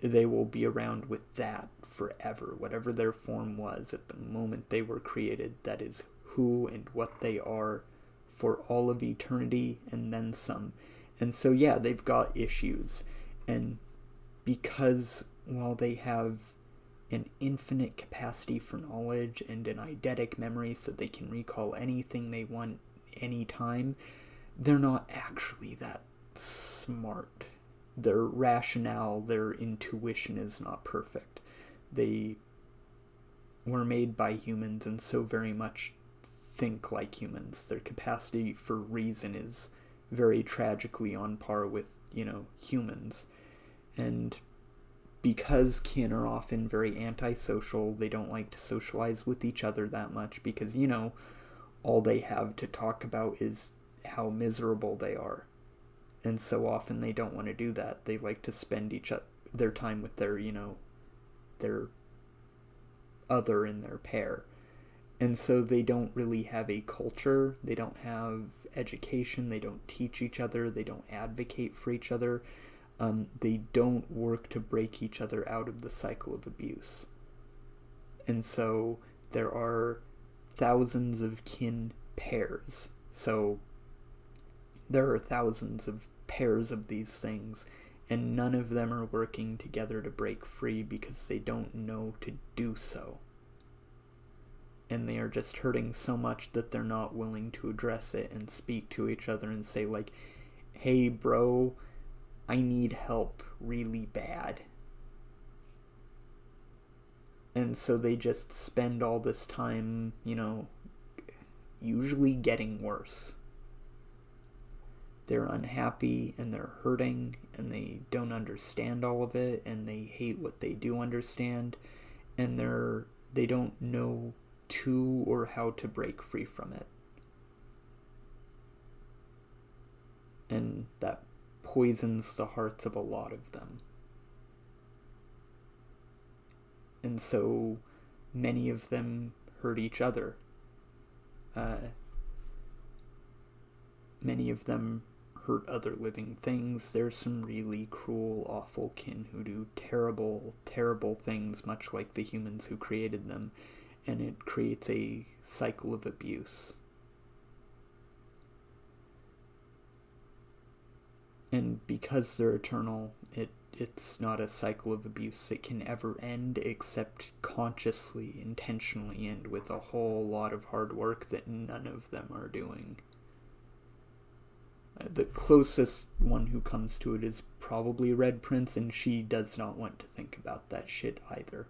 A: They will be around with that forever. Whatever their form was at the moment they were created, that is who and what they are for all of eternity and then some. And so, yeah, they've got issues. And because while they have an infinite capacity for knowledge and an eidetic memory so they can recall anything they want anytime, they're not actually that smart. Their rationale, their intuition is not perfect. They were made by humans and so very much think like humans. Their capacity for reason is very tragically on par with, humans. And because kin are often very antisocial, they don't like to socialize with each other that much because, all they have to talk about is how miserable they are. And so often they don't want to do that. They like to spend their time with their, their other in their pair. And so they don't really have a culture. They don't have education. They don't teach each other. They don't advocate for each other. They don't work to break each other out of the cycle of abuse. And so there are thousands of kin pairs. So there are thousands of pairs of these things, and none of them are working together to break free because they don't know to do so. And they are just hurting so much that they're not willing to address it and speak to each other and say, like, hey bro, I need help really bad. And so they just spend all this time, usually getting worse. They're unhappy and they're hurting and they don't understand all of it and they hate what they do understand, and they don't know to or how to break free from it. And that poisons the hearts of a lot of them. And so many of them hurt each other. Many of them hurt other living things. There's some really cruel, awful kin who do terrible, terrible things, much like the humans who created them, and it creates a cycle of abuse. And because they're eternal, it's not a cycle of abuse that can ever end, except consciously, intentionally end with a whole lot of hard work that none of them are doing. The closest one who comes to it is probably Red Prince, and she does not want to think about that shit either.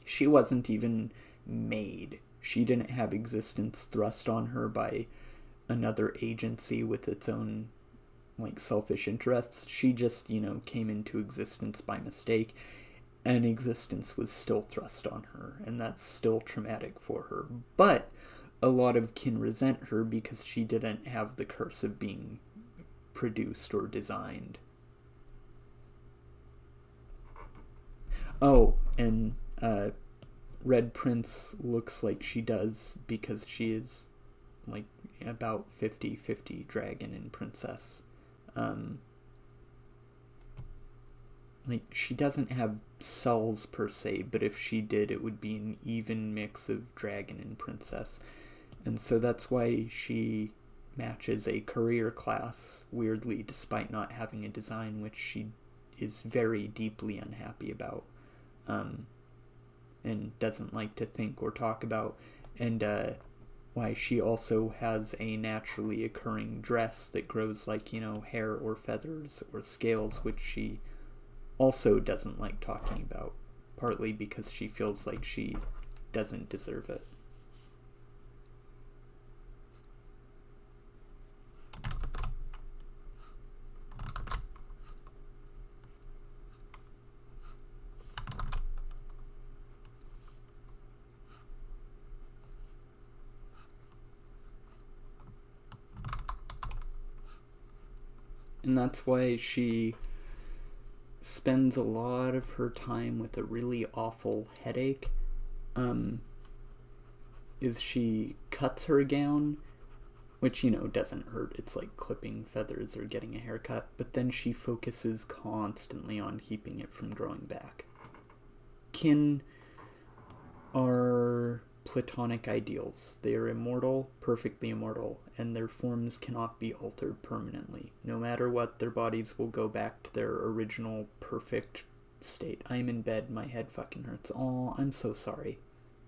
A: She wasn't even made. She didn't have existence thrust on her by another agency with its own selfish interests. She just, came into existence by mistake, and existence was still thrust on her, and that's still traumatic for her. But a lot of kin resent her because she didn't have the curse of being produced or designed. Oh, and Red Prince looks like she does because she is about 50-50 dragon and princess. She doesn't have cells per se, but if she did, it would be an even mix of dragon and princess. And so that's why she matches a career class, weirdly, despite not having a design, which she is very deeply unhappy about, and doesn't like to think or talk about, and why she also has a naturally occurring dress that grows hair or feathers or scales, which she also doesn't like talking about, partly because she feels like she doesn't deserve it. And that's why she spends a lot of her time with a really awful headache. Is she cuts her gown, which, doesn't hurt. It's like clipping feathers or getting a haircut. But then she focuses constantly on keeping it from growing back. Kin are platonic ideals. They are immortal, perfectly immortal, and their forms cannot be altered permanently. No matter what, their bodies will go back to their original perfect state. I'm in bed, my head fucking hurts. Aw, I'm so sorry.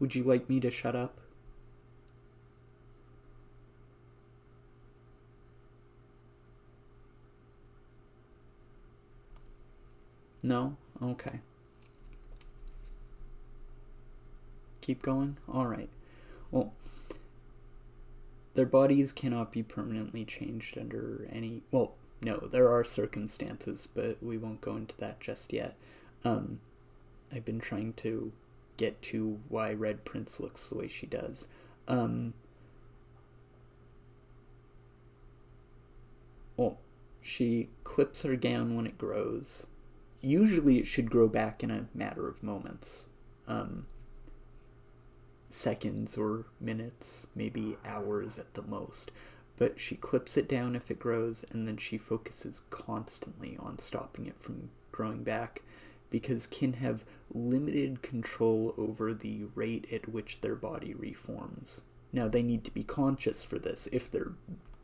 A: Would you like me to shut up? No? Okay. Keep going? Alright. Well, their bodies cannot be permanently changed under any... Well, no, there are circumstances, but we won't go into that just yet. I've been trying to get to why Red Prince looks the way she does. Well, she clips her gown when it grows. Usually it should grow back in a matter of moments. Seconds or minutes, maybe hours at the most. But she clips it down if it grows, and then she focuses constantly on stopping it from growing back, because kin have limited control over the rate at which their body reforms. Now, they need to be conscious for this. If they're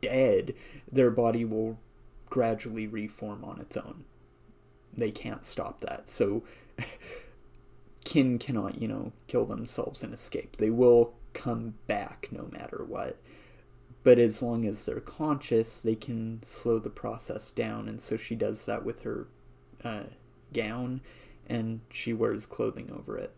A: dead, their body will gradually reform on its own. they can't stop that. So kin cannot, kill themselves and escape. They will come back no matter what. But as long as they're conscious, they can slow the process down. And so she does that with her gown, and she wears clothing over it.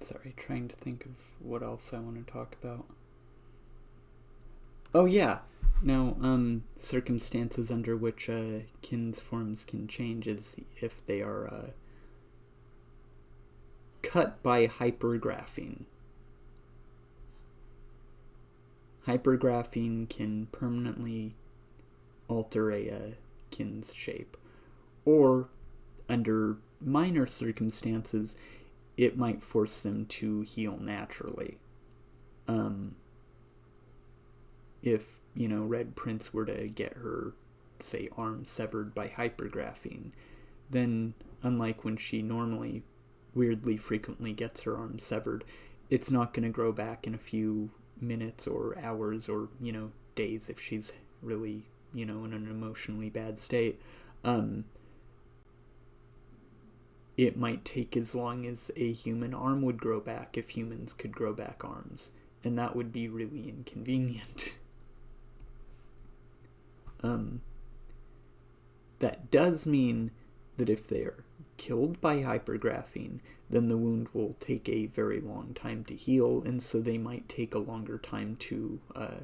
A: Sorry, trying to think of what else I want to talk about. Oh, yeah. Now, circumstances under which kin's forms can change is if they are cut by hypergraphene. Hypergraphene can permanently alter a kin's shape. Or, under minor circumstances, it might force them to heal naturally. If, Red Prince were to get her, say, arm severed by hypergraphene, then, unlike when she normally, weirdly frequently gets her arm severed, it's not going to grow back in a few minutes or hours or, days if she's really, in an emotionally bad state. It might take as long as a human arm would grow back if humans could grow back arms, and that would be really inconvenient. That does mean that if they are killed by hypergraphene, then the wound will take a very long time to heal, and so they might take a longer time to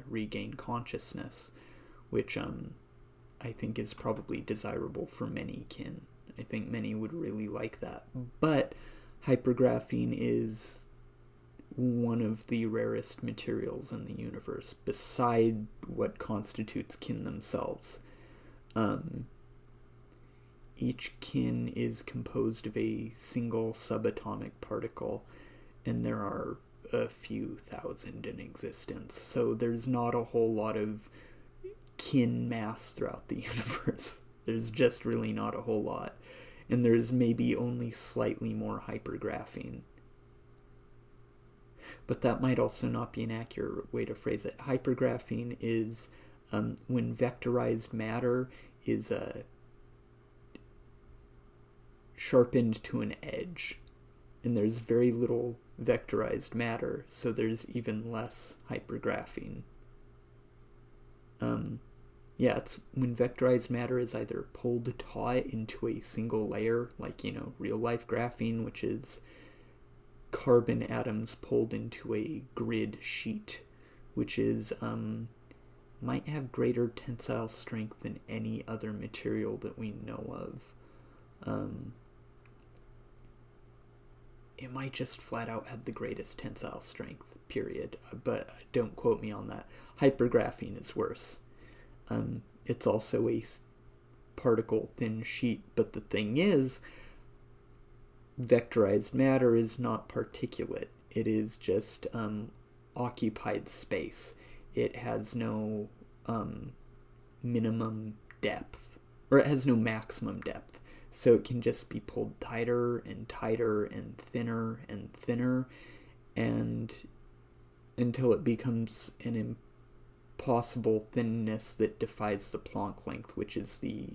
A: regain consciousness, which I think is probably desirable for many kin. I think many would really like that. But hypergraphene is one of the rarest materials in the universe, beside what constitutes kin themselves. Each kin is composed of a single subatomic particle, and there are a few thousand in existence. So there's not a whole lot of kin mass throughout the universe. There's just really not a whole lot. And there's maybe only slightly more hypergraphene. But that might also not be an accurate way to phrase it. Hypergraphene is when vectorized matter is sharpened to an edge. And there's very little vectorized matter, so there's even less hypergraphene. It's when vectorized matter is either pulled taut into a single layer, like, real-life graphene, which is carbon atoms pulled into a grid sheet, which is, might have greater tensile strength than any other material that we know of. It might just flat out have the greatest tensile strength, period, but don't quote me on that. Hypergraphene is worse. It's also a particle thin sheet, but the thing is, vectorized matter is not particulate. It is just occupied space. It has no minimum depth, or it has no maximum depth. So it can just be pulled tighter and tighter and thinner, and until it becomes an impossible thinness that defies the Planck length, which is the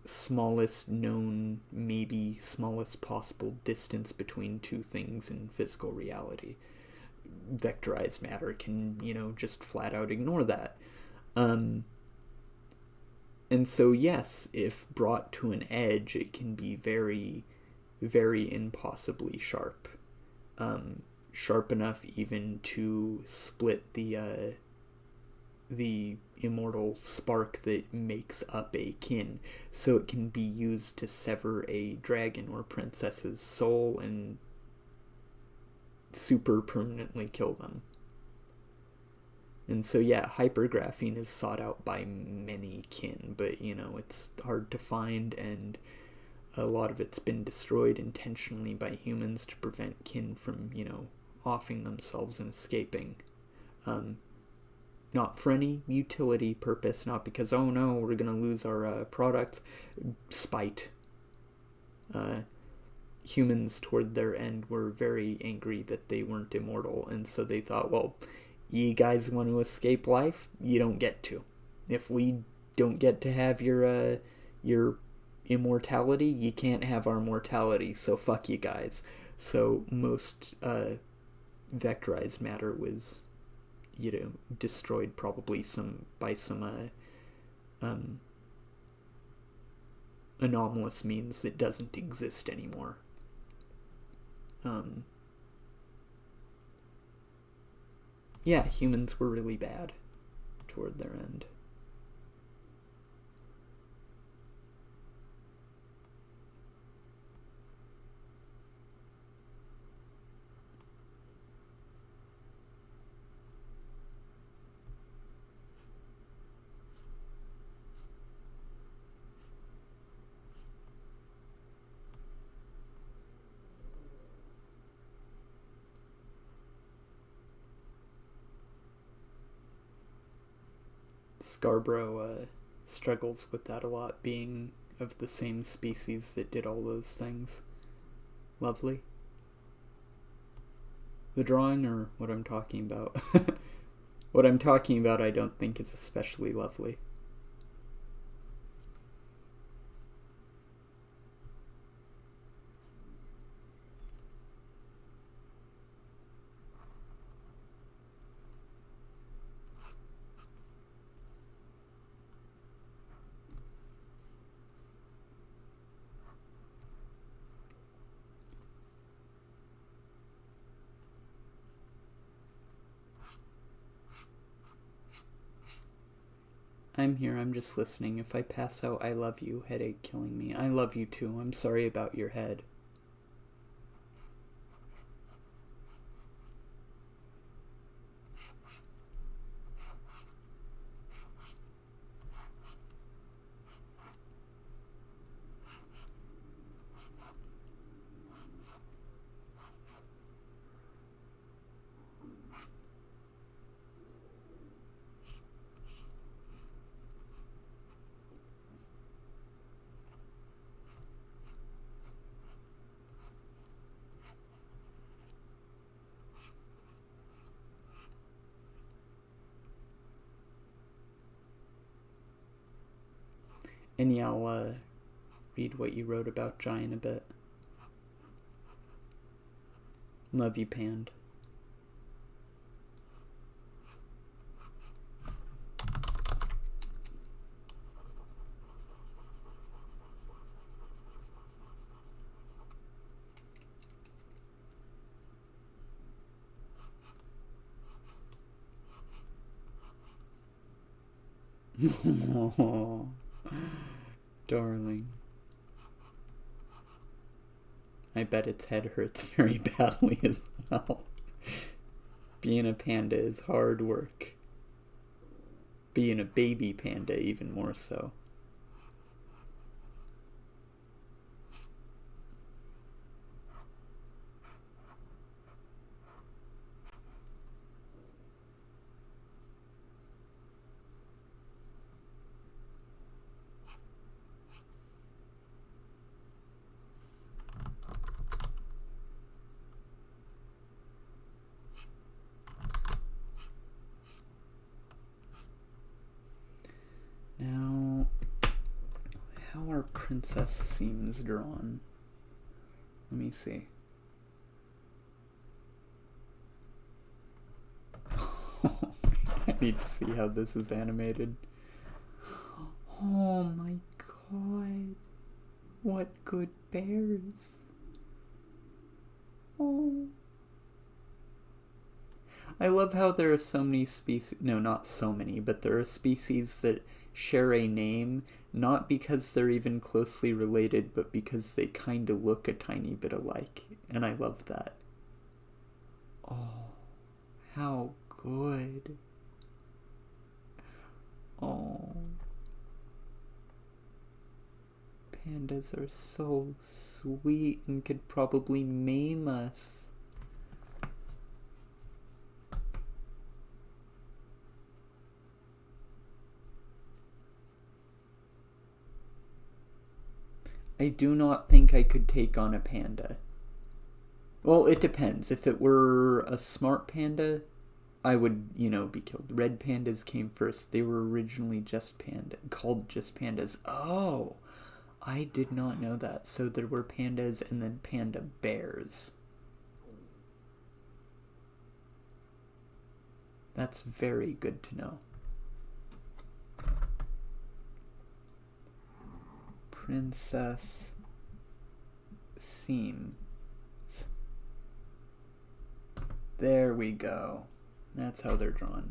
A: smallest known, maybe smallest possible distance between two things in physical reality. Vectorized matter can, just flat out ignore that. And so, yes, if brought to an edge, it can be very, very impossibly sharp. Sharp enough even to split the the immortal spark that makes up a kin, so it can be used to sever a dragon or princess's soul and super permanently kill them. And so, yeah, hypergraphene is sought out by many kin, but, it's hard to find, and a lot of it's been destroyed intentionally by humans to prevent kin from, offing themselves and escaping. Not for any utility purpose, not because, oh no, we're going to lose our products. Spite. Humans toward their end were very angry that they weren't immortal, and so they thought, well, you guys want to escape life? You don't get to. If we don't get to have your immortality, you can't have our mortality, so fuck you guys. So most vectorized matter was, destroyed probably by some anomalous means that doesn't exist anymore. Yeah, humans were really bad toward their end. Scarborough struggles with that a lot, being of the same species that did all those things. Lovely. The drawing, or what I'm talking about? What I'm talking about, I don't think is especially lovely. I'm here, I'm just listening. If I pass out, I love you. Headache killing me. I love you too. I'm sorry about your head. And yeah, I'll read what you wrote about Giant a bit. Love you, Pand. Oh, darling. I bet its head hurts very badly as well. Being a panda is hard work. Being a baby panda, even more so. Now, how our princess seems drawn. Let me see. I need to see how this is animated. Oh my god. What good bears. Oh. I love how there are so many species. No, not so many, but there are species that share a name, not because they're even closely related, but because they kind of look a tiny bit alike. And I love that. Oh, how good. Oh. Pandas are so sweet and could probably maim us. I do not think I could take on a panda. Well, it depends. If it were a smart panda, I would, be killed. Red pandas came first. They were originally called just pandas. Oh, I did not know that. So there were pandas and then panda bears. That's very good to know. Princess seems. There we go. That's how they're drawn.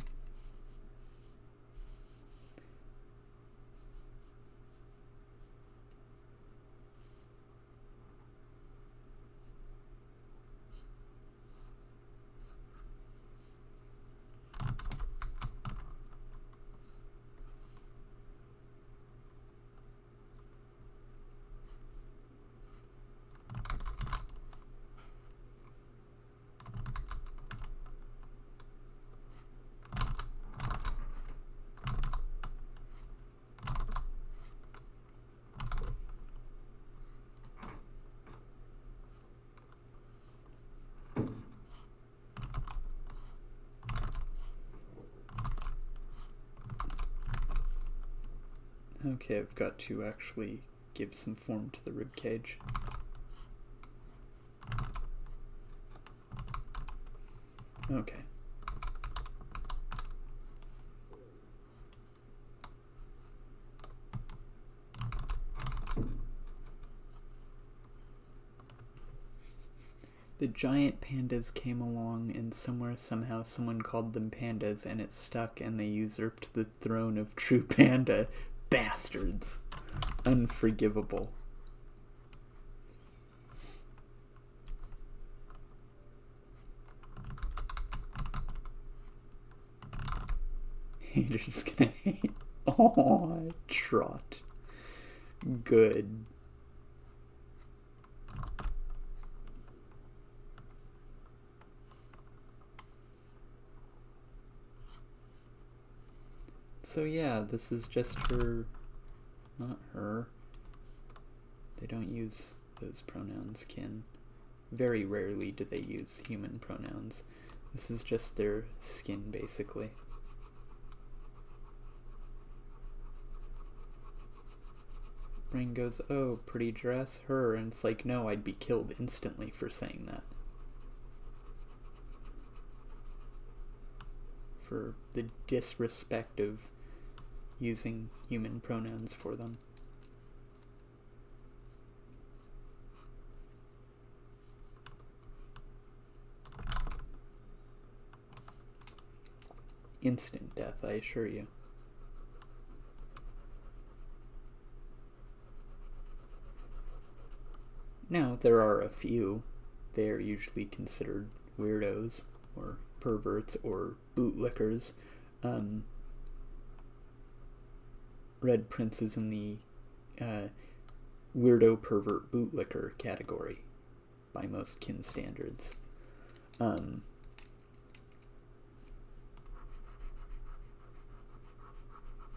A: Okay, I've got to actually give some form to the rib cage. Okay. The giant pandas came along, and somehow someone called them pandas, and it stuck, and they usurped the throne of true panda. Bastards. Unforgivable. Haters gonna hate. Oh, trot. Good. So yeah, this is just her, not her. They don't use those pronouns, kin. Very rarely do they use human pronouns. This is just their skin, basically. Brain goes, oh, pretty dress, her, and it's like, no, I'd be killed instantly for saying that. For the disrespect of using human pronouns for them. Instant death, I assure you. Now, there are a few. They are usually considered weirdos or perverts or bootlickers. Red Prince is in the weirdo pervert bootlicker category by most kin standards.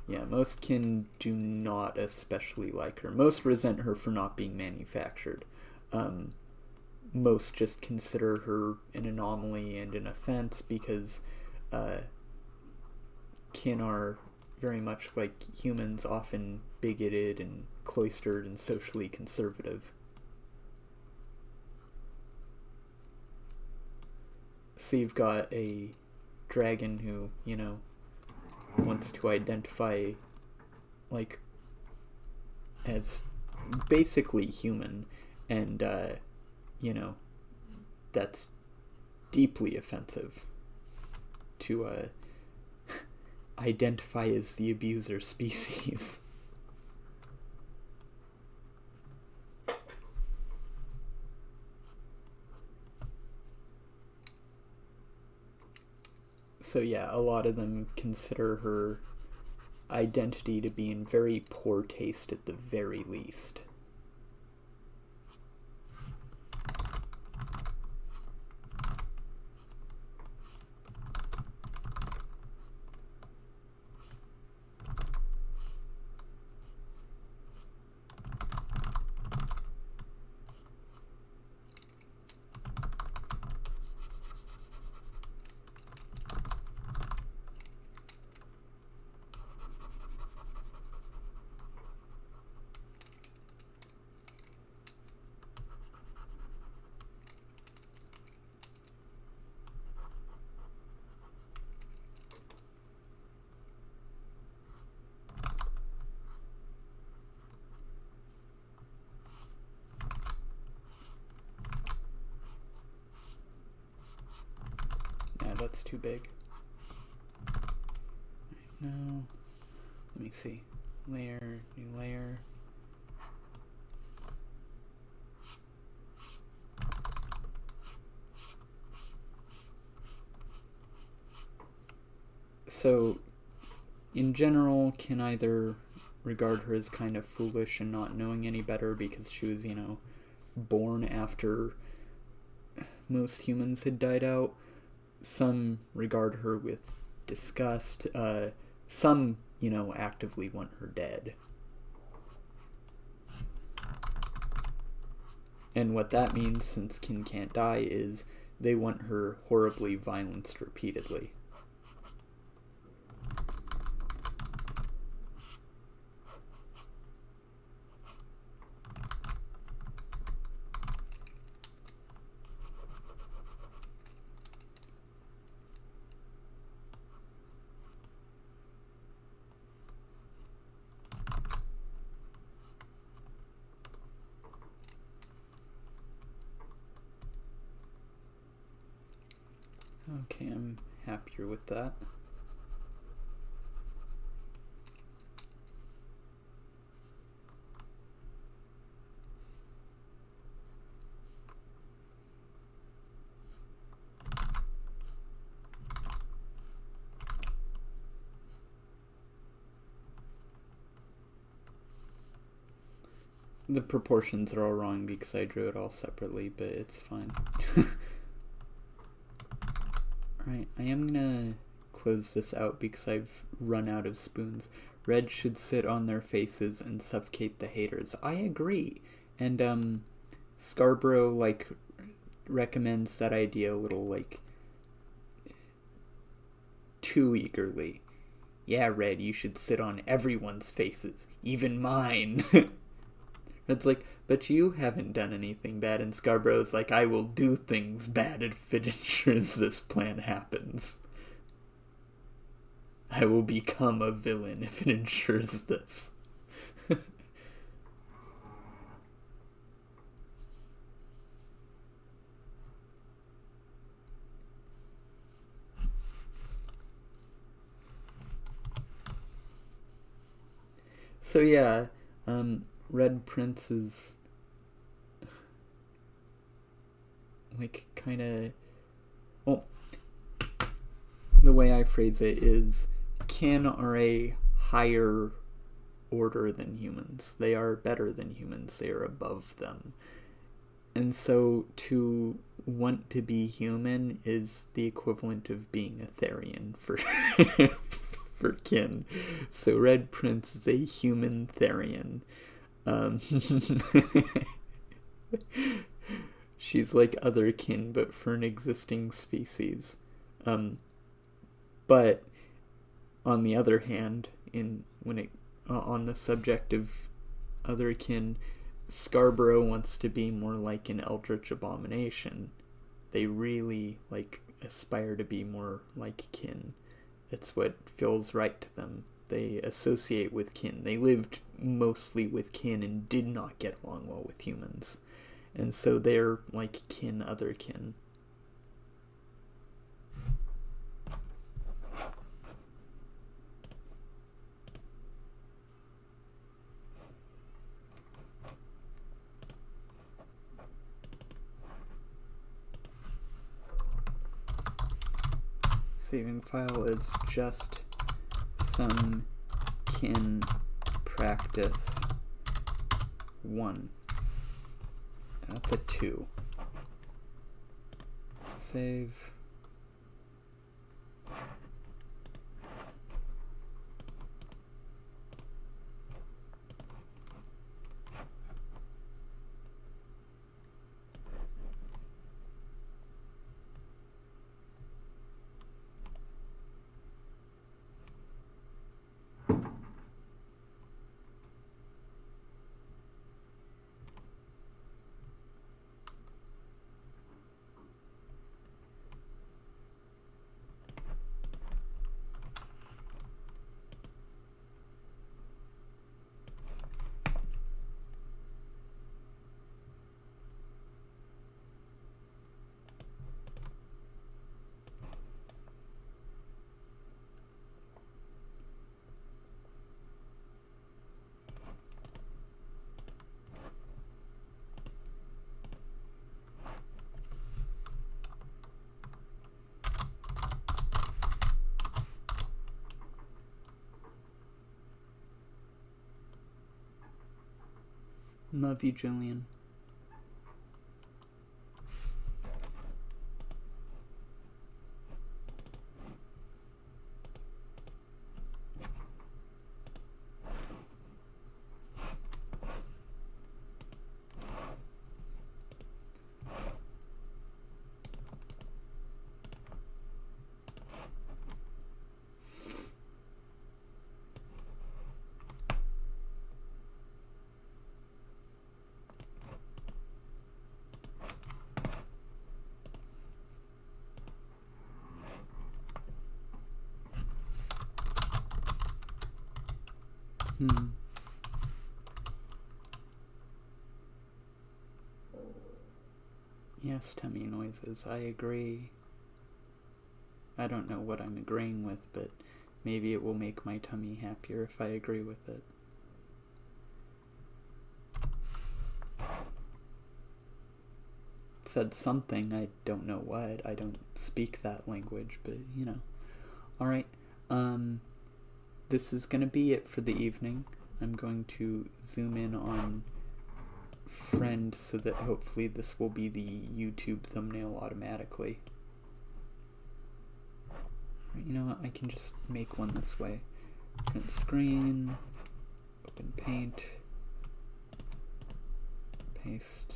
A: Yeah, most kin do not especially like her. Most resent her for not being manufactured. Most just consider her an anomaly and an offense because kin are very much like humans, often bigoted and cloistered and socially conservative. So you've got a dragon who, wants to identify like as basically human, and that's deeply offensive. to identify as the abuser species. So yeah, a lot of them consider her identity to be in very poor taste at the very least. Yeah, that's too big. No. Let me see. Layer, new layer. So, in general, can either regard her as kind of foolish and not knowing any better because she was, born after most humans had died out. Some regard her with disgust. Some, actively want her dead. And what that means, since kin can't die, is they want her horribly violenced repeatedly. Okay, I'm happier with that. The proportions are all wrong because I drew it all separately, but it's fine. Alright, I am gonna close this out because I've run out of spoons. Red should sit on their faces and suffocate the haters. I agree. And, Scarborough, recommends that idea a little, too eagerly. Yeah, Red, you should sit on everyone's faces, even mine. It's like, but you haven't done anything bad, and Scarborough's like, I will do things bad if it ensures this plan happens. I will become a villain if it ensures this. So yeah, Red Prince is well, the way I phrase it is, kin are a higher order than humans. They are better than humans. They are above them. And so to want to be human is the equivalent of being a Therian for for kin. So Red Prince is a human Therian. She's like other kin, but for an existing species. But on the other hand, on the subject of other kin, Scarborough wants to be more like an eldritch abomination. They really aspire to be more like kin. It's what feels right to them. They associate with kin. They lived mostly with kin and did not get along well with humans. And so they're like kin, other kin. Saving file is just some kin practice 1. That's a 2. Save. Love you, Julian. Yes, tummy noises. I agree. I don't know what I'm agreeing with, but maybe it will make my tummy happier if I agree with it. It said something, I don't know what. I don't speak that language, but you know. Alright, this is gonna be it for the evening. I'm going to zoom in on friend so that hopefully this will be the YouTube thumbnail automatically. You know what, I can just make one this way. Print screen, open paint, paste.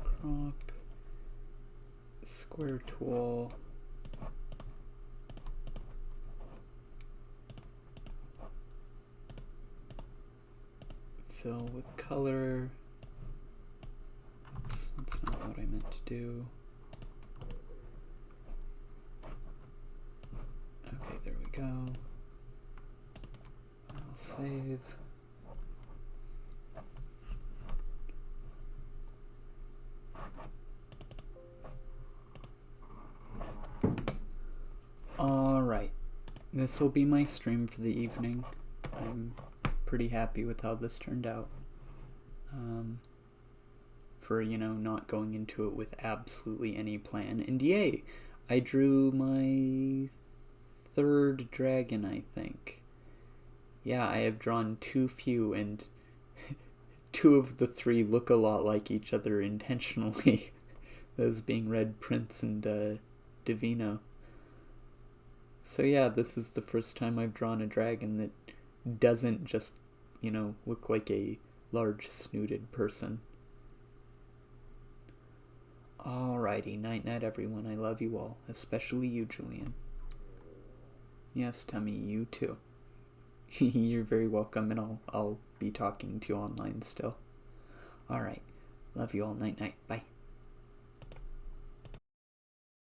A: Crop, square tool, fill with color. Oops, that's not what I meant to do. Okay, there we go. I'll save. Alright, this will be my stream for the evening. I'm pretty happy with how this turned out. For, you know, not going into it with absolutely any plan. And yay, I drew my 3rd dragon, I think. Yeah, I have drawn too few, and 2 of the 3 look a lot like each other intentionally. Those being Red Prince and Divino. So yeah, this is the first time I've drawn a dragon that doesn't just, you know, look like a large snooted person. Alrighty, night-night everyone, I love you all, especially you, Julian. Yes, Tummy, you too. You're very welcome, and I'll be talking to you online still. Alright, love you all, night-night, bye.